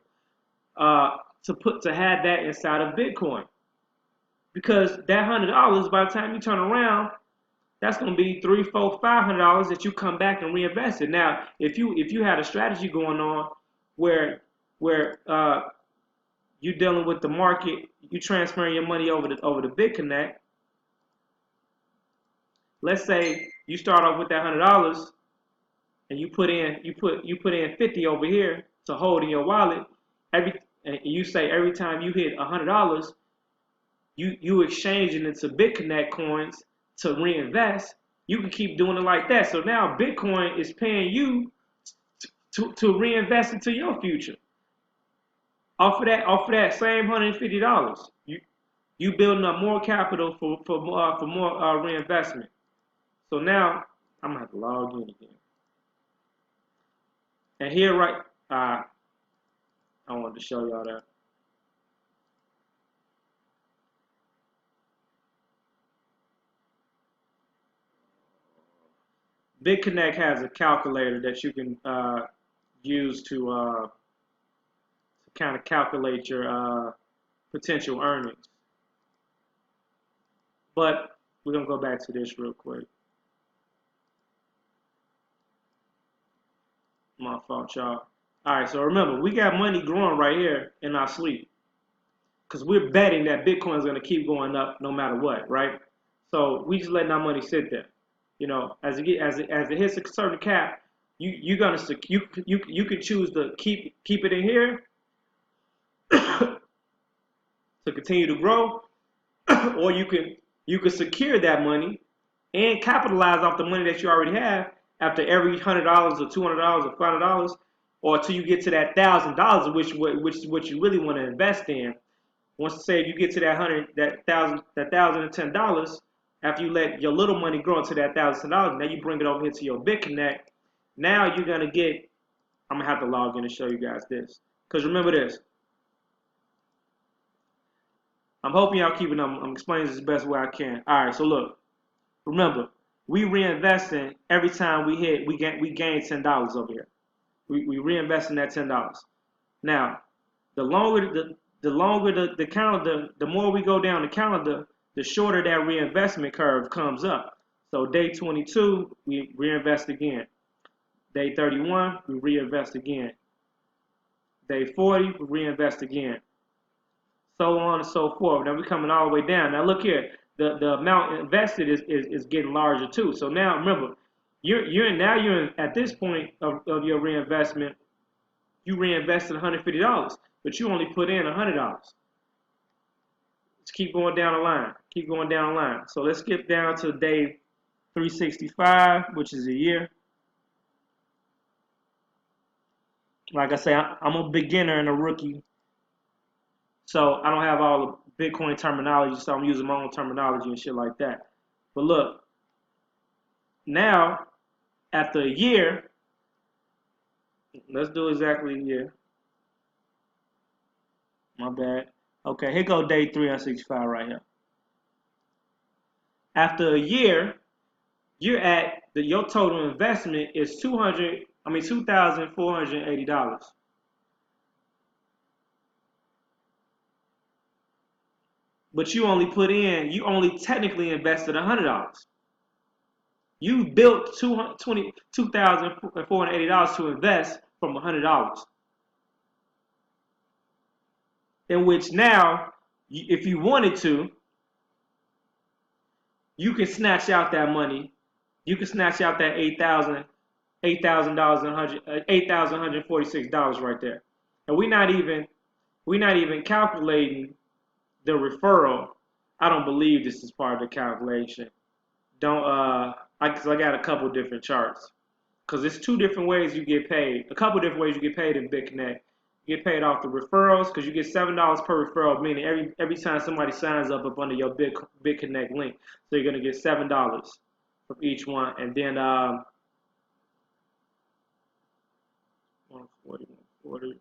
to have that inside of Bitcoin, because that $100, by the time you turn around, that's going to be $300, $400, $500 that you come back and reinvest it. Now, if you had a strategy going on where you're dealing with the market, you transferring your money over to BitConnect. Let's say you start off with that $100 and you put in 50 over here to hold in your wallet. And you say every time you hit $100, you exchange it into BitConnect coins to reinvest. you can keep doing it like that. So now Bitcoin is paying you to reinvest into your future. Off of that same $150, you building up more capital for more reinvestment. So now I'm gonna have to log in again. And here, right, I wanted to show y'all that. BitConnect has a calculator that you can use to kind of calculate your potential earnings. But we're gonna go back to this real quick. My fault, y'all. All right, so remember, we got money growing right here in our sleep because we're betting that Bitcoin is gonna keep going up no matter what, right? So we just letting our money sit there. You know, as it hits a certain cap, you can choose to keep it in here to continue to grow, or you can secure that money and capitalize off the money that you already have after every $100 or $200 or $500, or until you get to that $1,000, which is what you really want to invest in. Once say if you get to $1,010, after you let your little money grow into that $1,000, now you bring it over here to your BitConnect. Now you're gonna get. I'm gonna have to log in and show you guys this, because remember this. I'm hoping y'all keeping up. I'm explaining this the best way I can. All right, so look. Remember, we reinvesting every time we gain $10 over here. We reinvesting that $10. Now, the longer the calendar, the more we go down the calendar, the shorter that reinvestment curve comes up. So day 22, we reinvest again. Day 31, we reinvest again. Day 40, we reinvest again. So on and so forth. Now we're coming all the way down. Now look here, the amount invested is getting larger too. So now remember, you're at this point of your reinvestment, you reinvested $150, but you only put in $100. Let's keep going down the line. Keep going down the line. So let's skip down to day 365, which is a year. Like I say, I'm a beginner and a rookie. So I don't have all the Bitcoin terminology, so I'm using my own terminology and shit like that. But look, now after a year, let's do exactly a year. My bad. Okay, here go day 365 right here. After a year, you're at your total investment is $2,480. But you only technically invested $100. You built $2,480 to invest from $100. In which now, if you wanted to, you can snatch out that money. You can snatch out that $8,146 right there. And we're not even calculating the referral. I don't believe this is part of the calculation. Because I got a couple different charts. Because it's two different ways you get paid. A couple different ways you get paid in BitConnect. You get paid off the referrals because you get $7 per referral, meaning every time somebody signs up under your BitConnect link. So you're gonna get $7 from each one, and then 140.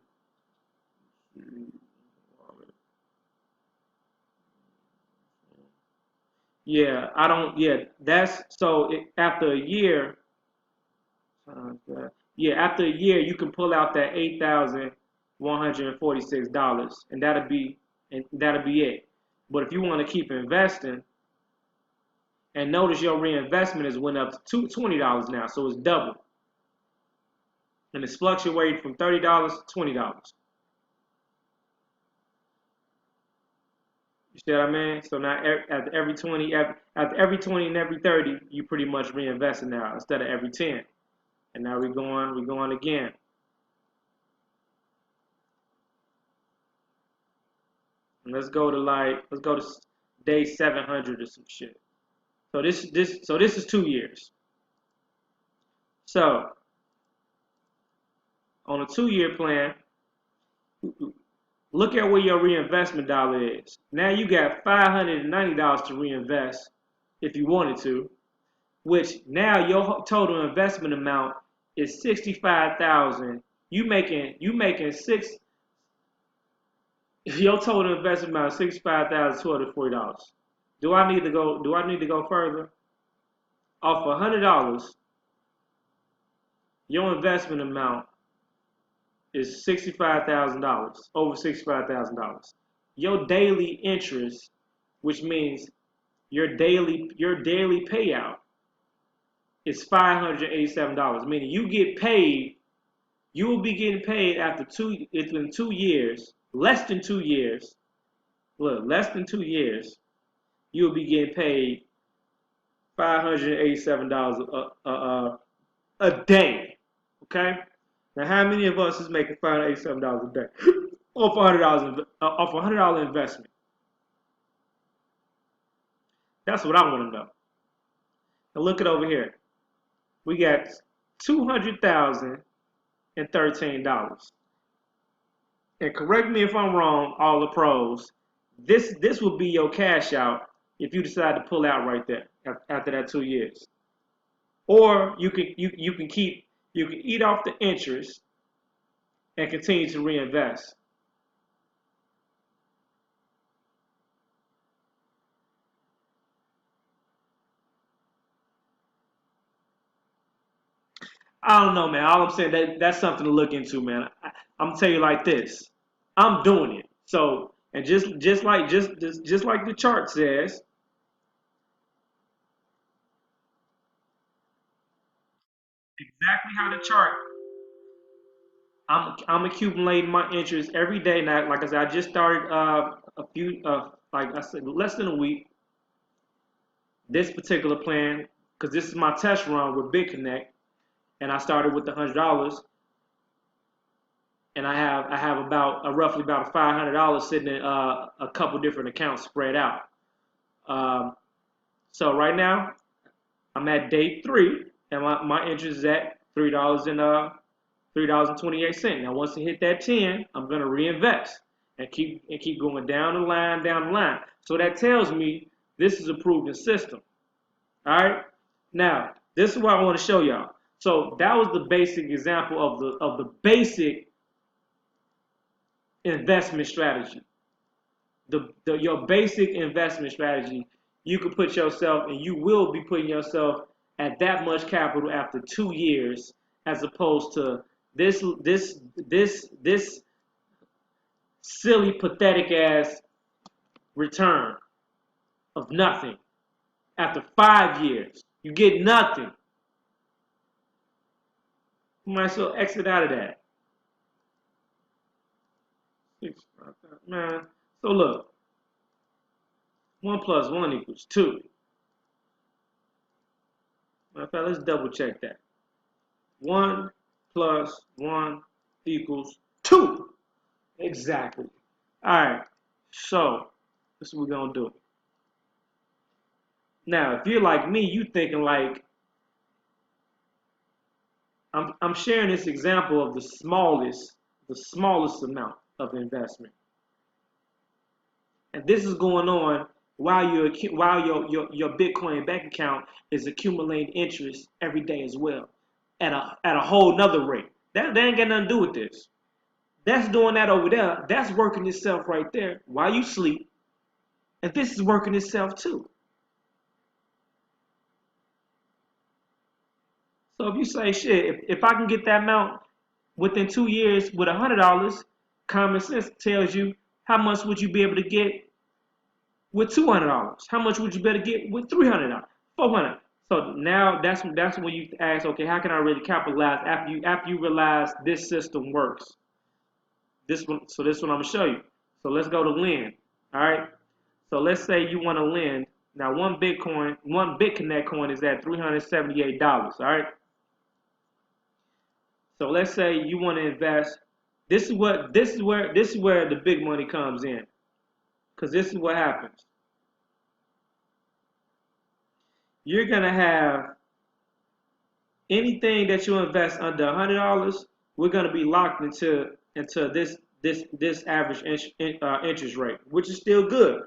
Yeah, I don't. Yeah, that's so. After a year, after a year, you can pull out that $8,146, and that'll be it. But if you want to keep investing, and notice your reinvestment has went up to $20 now, so it's double, and it's fluctuating from $30 to $20. You see what I mean? So now after every 20 and every 30, you pretty much reinvesting now instead of every 10. And now we're going again. And let's go to day 700 or some shit. So this is 2 years. So on a 2-year plan, look at where your reinvestment dollar is. Now you got $590 to reinvest if you wanted to, which now your total investment amount is 65,000. You making six. Your total investment amount is $65,240. Do I need to go further? Off $100, your investment amount is $65,000, over $65,000. Your daily interest, which means your daily payout, is $587. Meaning you will be getting paid in 2 years, less than 2 years. Look, less than 2 years, you will be getting paid $587 a day. Okay. Now, how many of us is making $587 a day off $100 investment? That's what I want to know. Now look it over here. We got $200,013. And correct me if I'm wrong, all the pros. This will be your cash out if you decide to pull out right there after that 2 years. Or you can eat off the interest and continue to reinvest. I don't know, man. All I'm saying that's something to look into, man. I'm gonna tell you like this. I'm doing it. So, and just like the chart says, exactly how the chart. I'm accumulating my interest every day now. Like I said, I just started like I said, less than a week. This particular plan, because this is my test run with BitConnect, and I started with the $100, and I have about roughly about $500 sitting in a couple different accounts spread out. Um, so right now I'm at day 3, and my interest is at $3.28. Now once I hit that 10, I'm gonna reinvest and keep going down the line, down the line. So that tells me this is a proven system. All right. Now this is what I want to show y'all. So that was the basic example of the basic investment strategy. Your basic investment strategy. You could put yourself, and you will be putting yourself at that much capital after 2 years, as opposed to this silly, pathetic ass return of nothing after 5 years. You get nothing. You might as well exit out of that. Man. So look, 1 plus 1 equals 2. Matter of fact, let's double check that. 1 plus 1 equals 2. Exactly. Alright, so this is what we're going to do. Now, if you're like me, you thinking like, I'm sharing this example of the smallest amount of investment. And this is going on while your Bitcoin bank account is accumulating interest every day as well, at a whole nother rate. That ain't got nothing to do with this. That's doing that over there. That's working itself right there while you sleep. And this is working itself too. So if you say, shit, if I can get that amount within 2 years with $100, common sense tells you how much would you be able to get with $200? How much would you better get with $300, $400? So now that's when you ask, okay, how can I really capitalize after you realize this system works? This one I'm gonna show you. So let's go to lend. All right. So let's say you want to lend. Now one BitConnect coin is at $378. All right. So let's say you want to invest. This is where the big money comes in, because this is what happens. you're gonna have anything that you invest under $100, we're gonna be locked into this average interest rate, which is still good.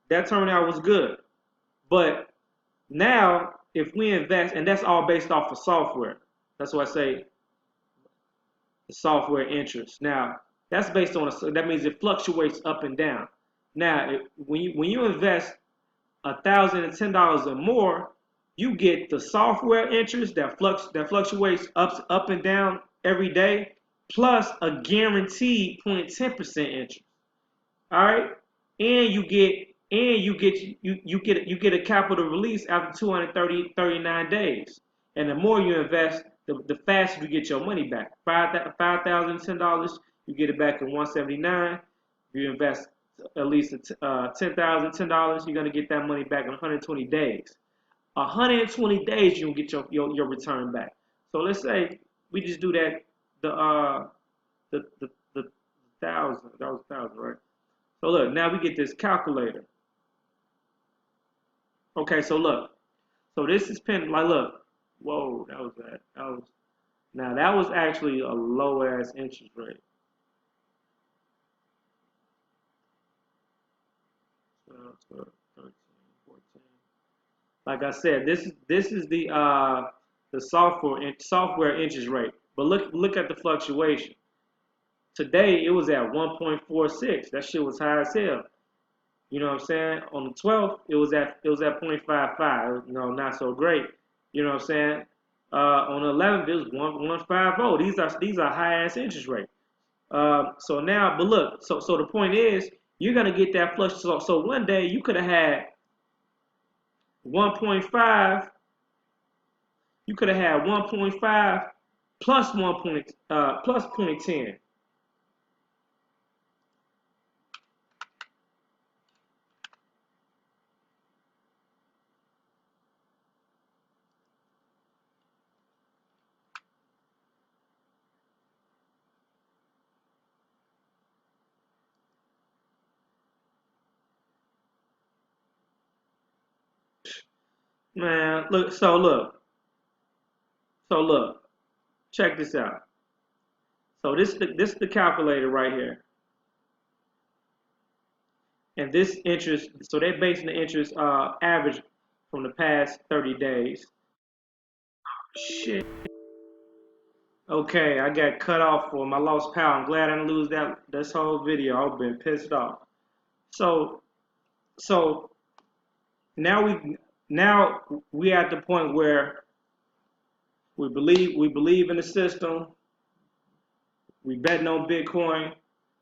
That turnout was good, but now if we invest, and that's all based off of software. That's why I say the software interest. Now that's based on that means it fluctuates up and down. Now when you invest $1,010 or more, you get the software interest that fluctuates up and down every day, plus a guaranteed 0.10% interest. All right, and you get a capital release after 239 days. And the more you invest, the faster you get your money back. $5,010, you get it back in 179. If you invest at least $10,010, you're gonna get that money back in 120 days. 120 days you'll get your return back. So let's say we just do that the thousand, that was 1,000, right? So look, now we get this calculator. Okay, so look. So this is pen like look. Whoa, that was that. Now that was actually a low ass interest rate. 12, 12, 13, 14. Like I said, this is the software interest rate. But look at the fluctuation. Today it was at 1.46. That shit was high as hell. You know what I'm saying? On the 12th, it was at 0.55. No, not so great. You know what I'm saying? On the 11th, it was 1.50. These are high ass interest rates. So now, but look, so the point is, you're gonna get that flush. So one day you could have had 1.5. You could have had 1.5 plus 0.10. Man, look. So look. Check this out. So this the calculator right here, and this interest. So they're basing the interest average from the past 30 days. Shit. Okay, I got cut off for my lost power. I'm glad I didn't lose this whole video. I've been pissed off. So so now we at the point where we believe in the system. We betting on Bitcoin.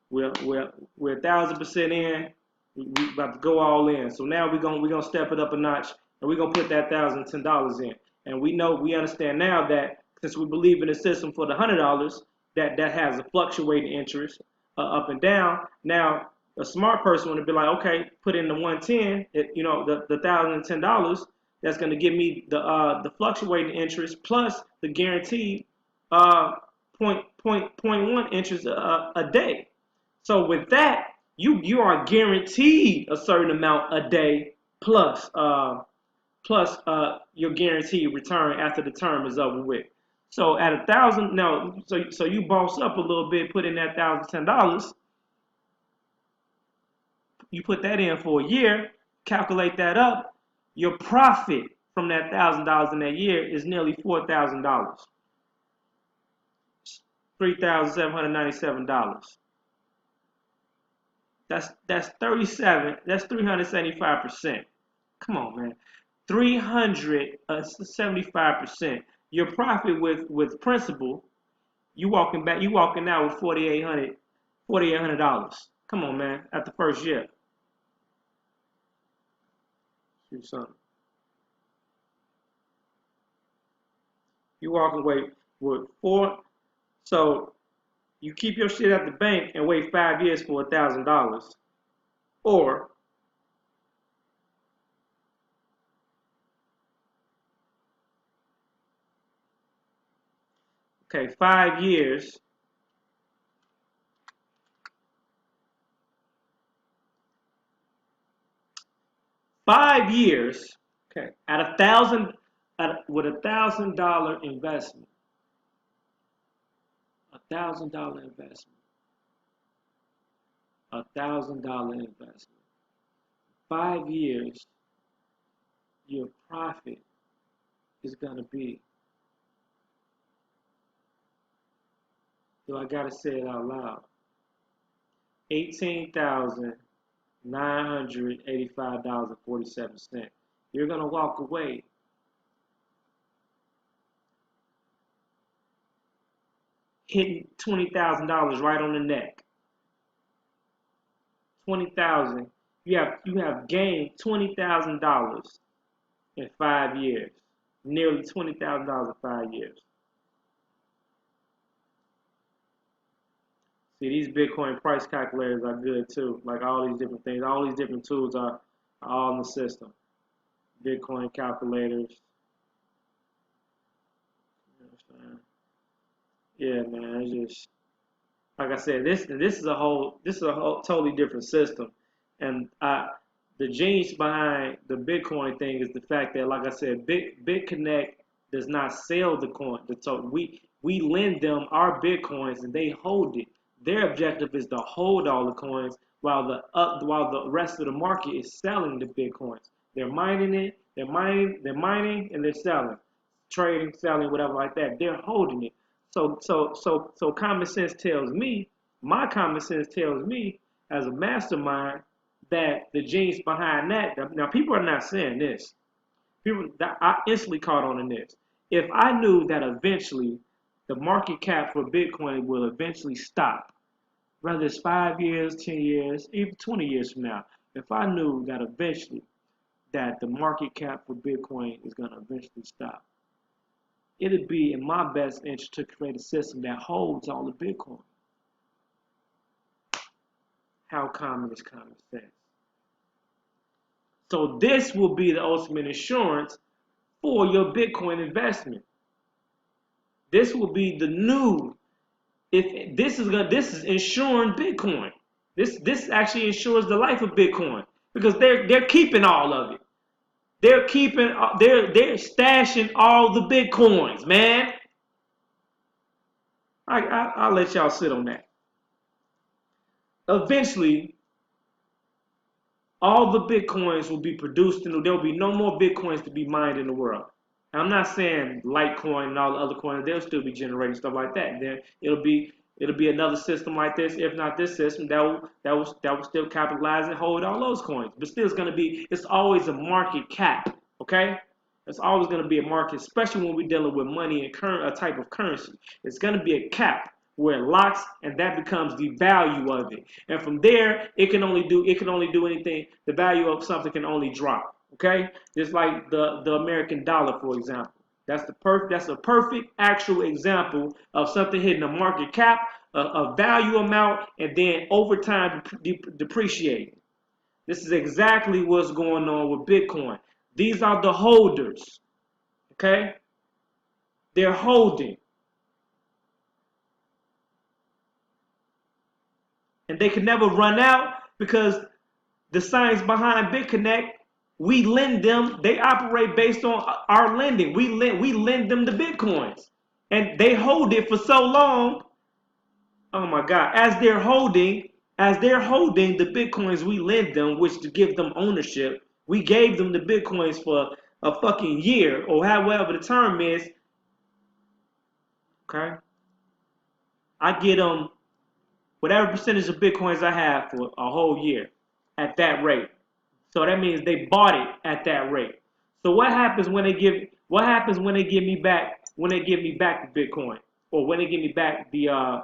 We're 1,000% in. We about to go all in. So now we're gonna step it up a notch, and we're gonna put that $1,010 in. And we understand now that since we believe in the system for the $100, that has a fluctuating interest up and down. Now a smart person would be like, okay, put in the 110. The $1,010. That's gonna give me the fluctuating interest plus the guaranteed uh, point one interest a day. So with that, you are guaranteed a certain amount a day plus your guaranteed return after the term is over with. So at 1,000 now, so you boss up a little bit, put in that $1,010. You put that in for a year, calculate that up. Your profit from that $1,000 in that year is nearly $4,000, $3,797. That's 37. That's 375%. Come on, man. 375%. Your profit with principal, you walking out with $4,800. Come on, man. At the first year. Do something. You walking away with four. So you keep your shit at the bank and wait 5 years for $1,000, or okay, 5 years. 5 years. At a thousand, with $1,000 investment, $1,000 investment, $1,000 investment. 5 years, your profit is gonna be. So I gotta say it out loud. $18,985.47. You're gonna walk away hitting $20,000 right on the neck. 20,000. You have gained $20,000 in 5 years. Nearly $20,000 in 5 years. See, these Bitcoin price calculators are good too. Like all these different things, all these different tools are all in the system. Bitcoin calculators. You know what I'm saying? Yeah, man. It's just like I said. This is a whole totally different system, and the genius behind the Bitcoin thing is the fact that, like I said, BitConnect does not sell the coin. We lend them our Bitcoins and they hold it. Their objective is to hold all the coins while the rest of the market is selling the Bitcoins. They're mining it. They're mining, and they're selling, trading, selling, whatever like that. They're holding it. So common sense tells me, my common sense tells me as a mastermind that the genius behind that. Now people are not saying this. People that I instantly caught on in this. If I knew that eventually the market cap for Bitcoin will eventually stop, whether it's 5 years, 10 years, even 20 years from now, if I knew that eventually that the market cap for Bitcoin is going to eventually stop, it'd be in my best interest to create a system that holds all the Bitcoin. How common is common sense? So this will be the ultimate insurance for your Bitcoin investment. This will be the new. If this is insuring Bitcoin. This actually insures the life of Bitcoin because they're keeping all of it. They're stashing all the Bitcoins, man. I'll let y'all sit on that. Eventually, all the Bitcoins will be produced, and there will be no more Bitcoins to be mined in the world. And I'm not saying Litecoin and all the other coins; they'll still be generating stuff like that. Then it'll be another system like this, if not this system, that will still capitalize and hold all those coins. But still, it's always a market cap. Okay, it's always going to be a market, especially when we're dealing with money and a type of currency. It's going to be a cap where it locks, and that becomes the value of it. And from there, it can only do anything. The value of something can only drop. Okay, just like the American dollar, for example. That's a perfect actual example of something hitting a market cap, a value amount, and then over time depreciating. This is exactly what's going on with Bitcoin. These are the holders. Okay, they're holding. And they can never run out because the science behind BitConnect, we lend them. They operate based on our lending. We lend them the Bitcoins, and they hold it for so long. Oh my God! As they're holding the Bitcoins we lend them, which to give them ownership, we gave them the Bitcoins for a fucking year or however the term is. Okay, I get them whatever percentage of Bitcoins I have for a whole year at that rate. So that means they bought it at that rate. So what happens when they give me back the Bitcoin, or when they give me back the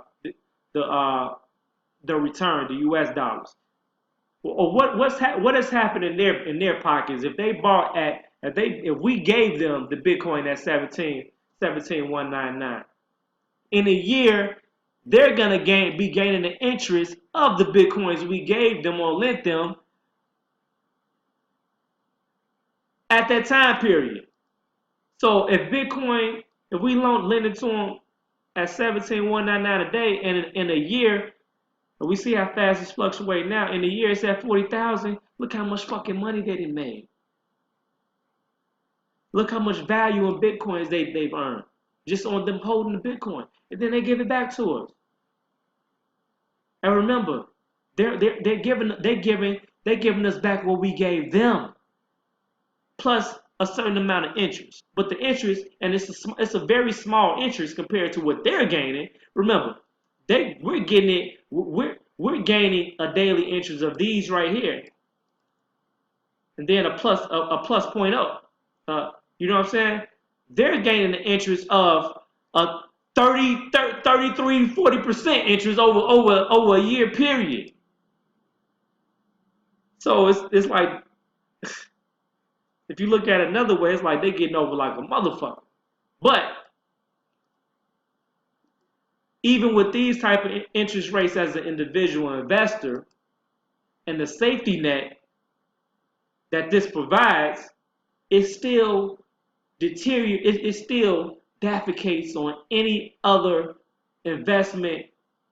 return, the US dollars? Or what has happened in their pockets if they bought if we gave them the Bitcoin at 17,199 in a year, they're gonna be gaining the interest of the Bitcoins we gave them or lent them at that time period. So if we lend it to them at 17,199 a day, and in a year, we see how fast it's fluctuating now. In a year, it's at 40,000. Look how much fucking money they done made. Look how much value in Bitcoins they've earned just on them holding the Bitcoin. And then they give it back to us. And remember, they're giving us back what we gave them, plus a certain amount of interest. But the interest, and it's a very small interest compared to what they're gaining. Remember, we're gaining a daily interest of these right here, and then a plus point up. You know what I'm saying? They're gaining the interest of a 33, 40% interest over a year period. So it's like, if you look at it another way, it's like they getting over like a motherfucker. But even with these type of interest rates as an individual investor and the safety net that this provides, it still it still defecates on any other investment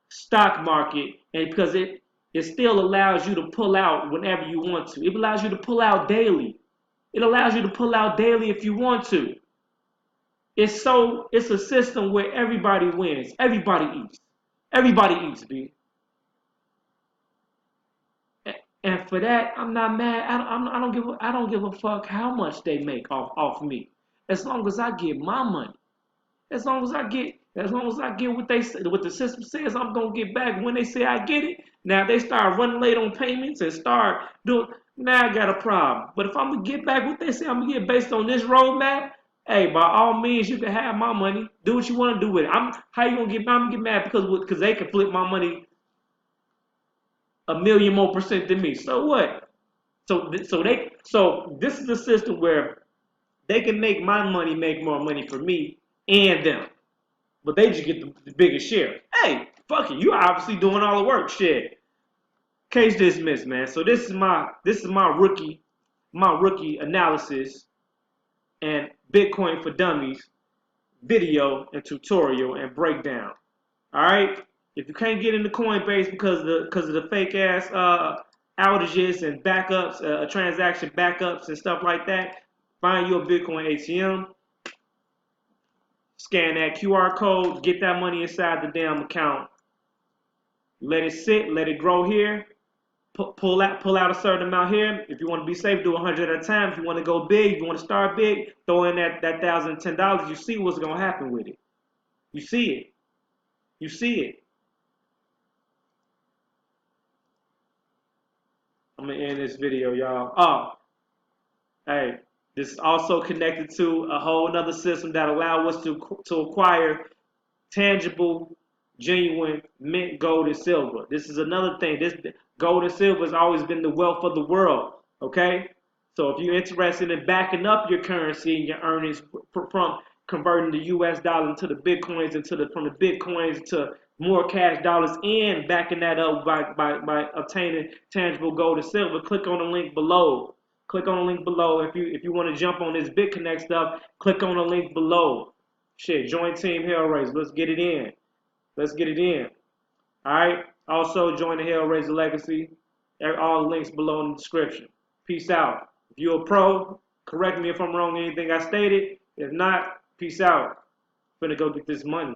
stock market, and because it still allows you to pull out whenever you want to. It allows you to pull out daily. It allows you to pull out daily if you want to. It's a system where everybody wins. Everybody eats. Everybody eats, B. And for that, I'm not mad. I don't give a fuck how much they make off me. As long as I get my money. As long as I get what the system says I'm gonna get back when they say I get it. Now if they start running late on payments and start doing, now I got a problem. But if I'm gonna get back what they say I'm gonna get based on this roadmap, hey, by all means you can have my money. Do what you want to do with it. How you gonna get? I'm gonna get mad because they can flip my money a million more percent than me. So what? So this is a system where they can make my money make more money for me and them. But they just get the biggest share. Hey, fuck it, you obviously doing all the work. Shit. Case dismissed, man. So this is my rookie analysis and Bitcoin for Dummies video and tutorial and breakdown. Alright? If you can't get into Coinbase because of the fake ass outages and backups, transaction backups and stuff like that, find you a Bitcoin ATM. Scan that QR code, get that money inside the damn account. Let it sit, let it grow here. Pull out a certain amount here. If you want to be safe, do 100 at a time. If you want to go big, if you want to start big, throw in that $1,010. You see what's gonna happen with it. You see it. You see it. I'm gonna end this video, y'all. Oh, hey. This is also connected to a whole other system that allows us to acquire tangible, genuine mint gold and silver. This is another thing. This gold and silver has always been the wealth of the world. Okay, so if you're interested in backing up your currency and your earnings from converting the U.S. dollar into the bitcoins, from the bitcoins to more cash dollars, and backing that up by obtaining tangible gold and silver, click on the link below. Click on the link below. If you want to jump on this BitConnect stuff, click on the link below. Shit, join Team Hellraiser. Let's get it in. Let's get it in. Alright? Also, join the Hellraiser Legacy. All the links below in the description. Peace out. If you're a pro, correct me if I'm wrong in anything I stated. If not, peace out. Finna go get this money.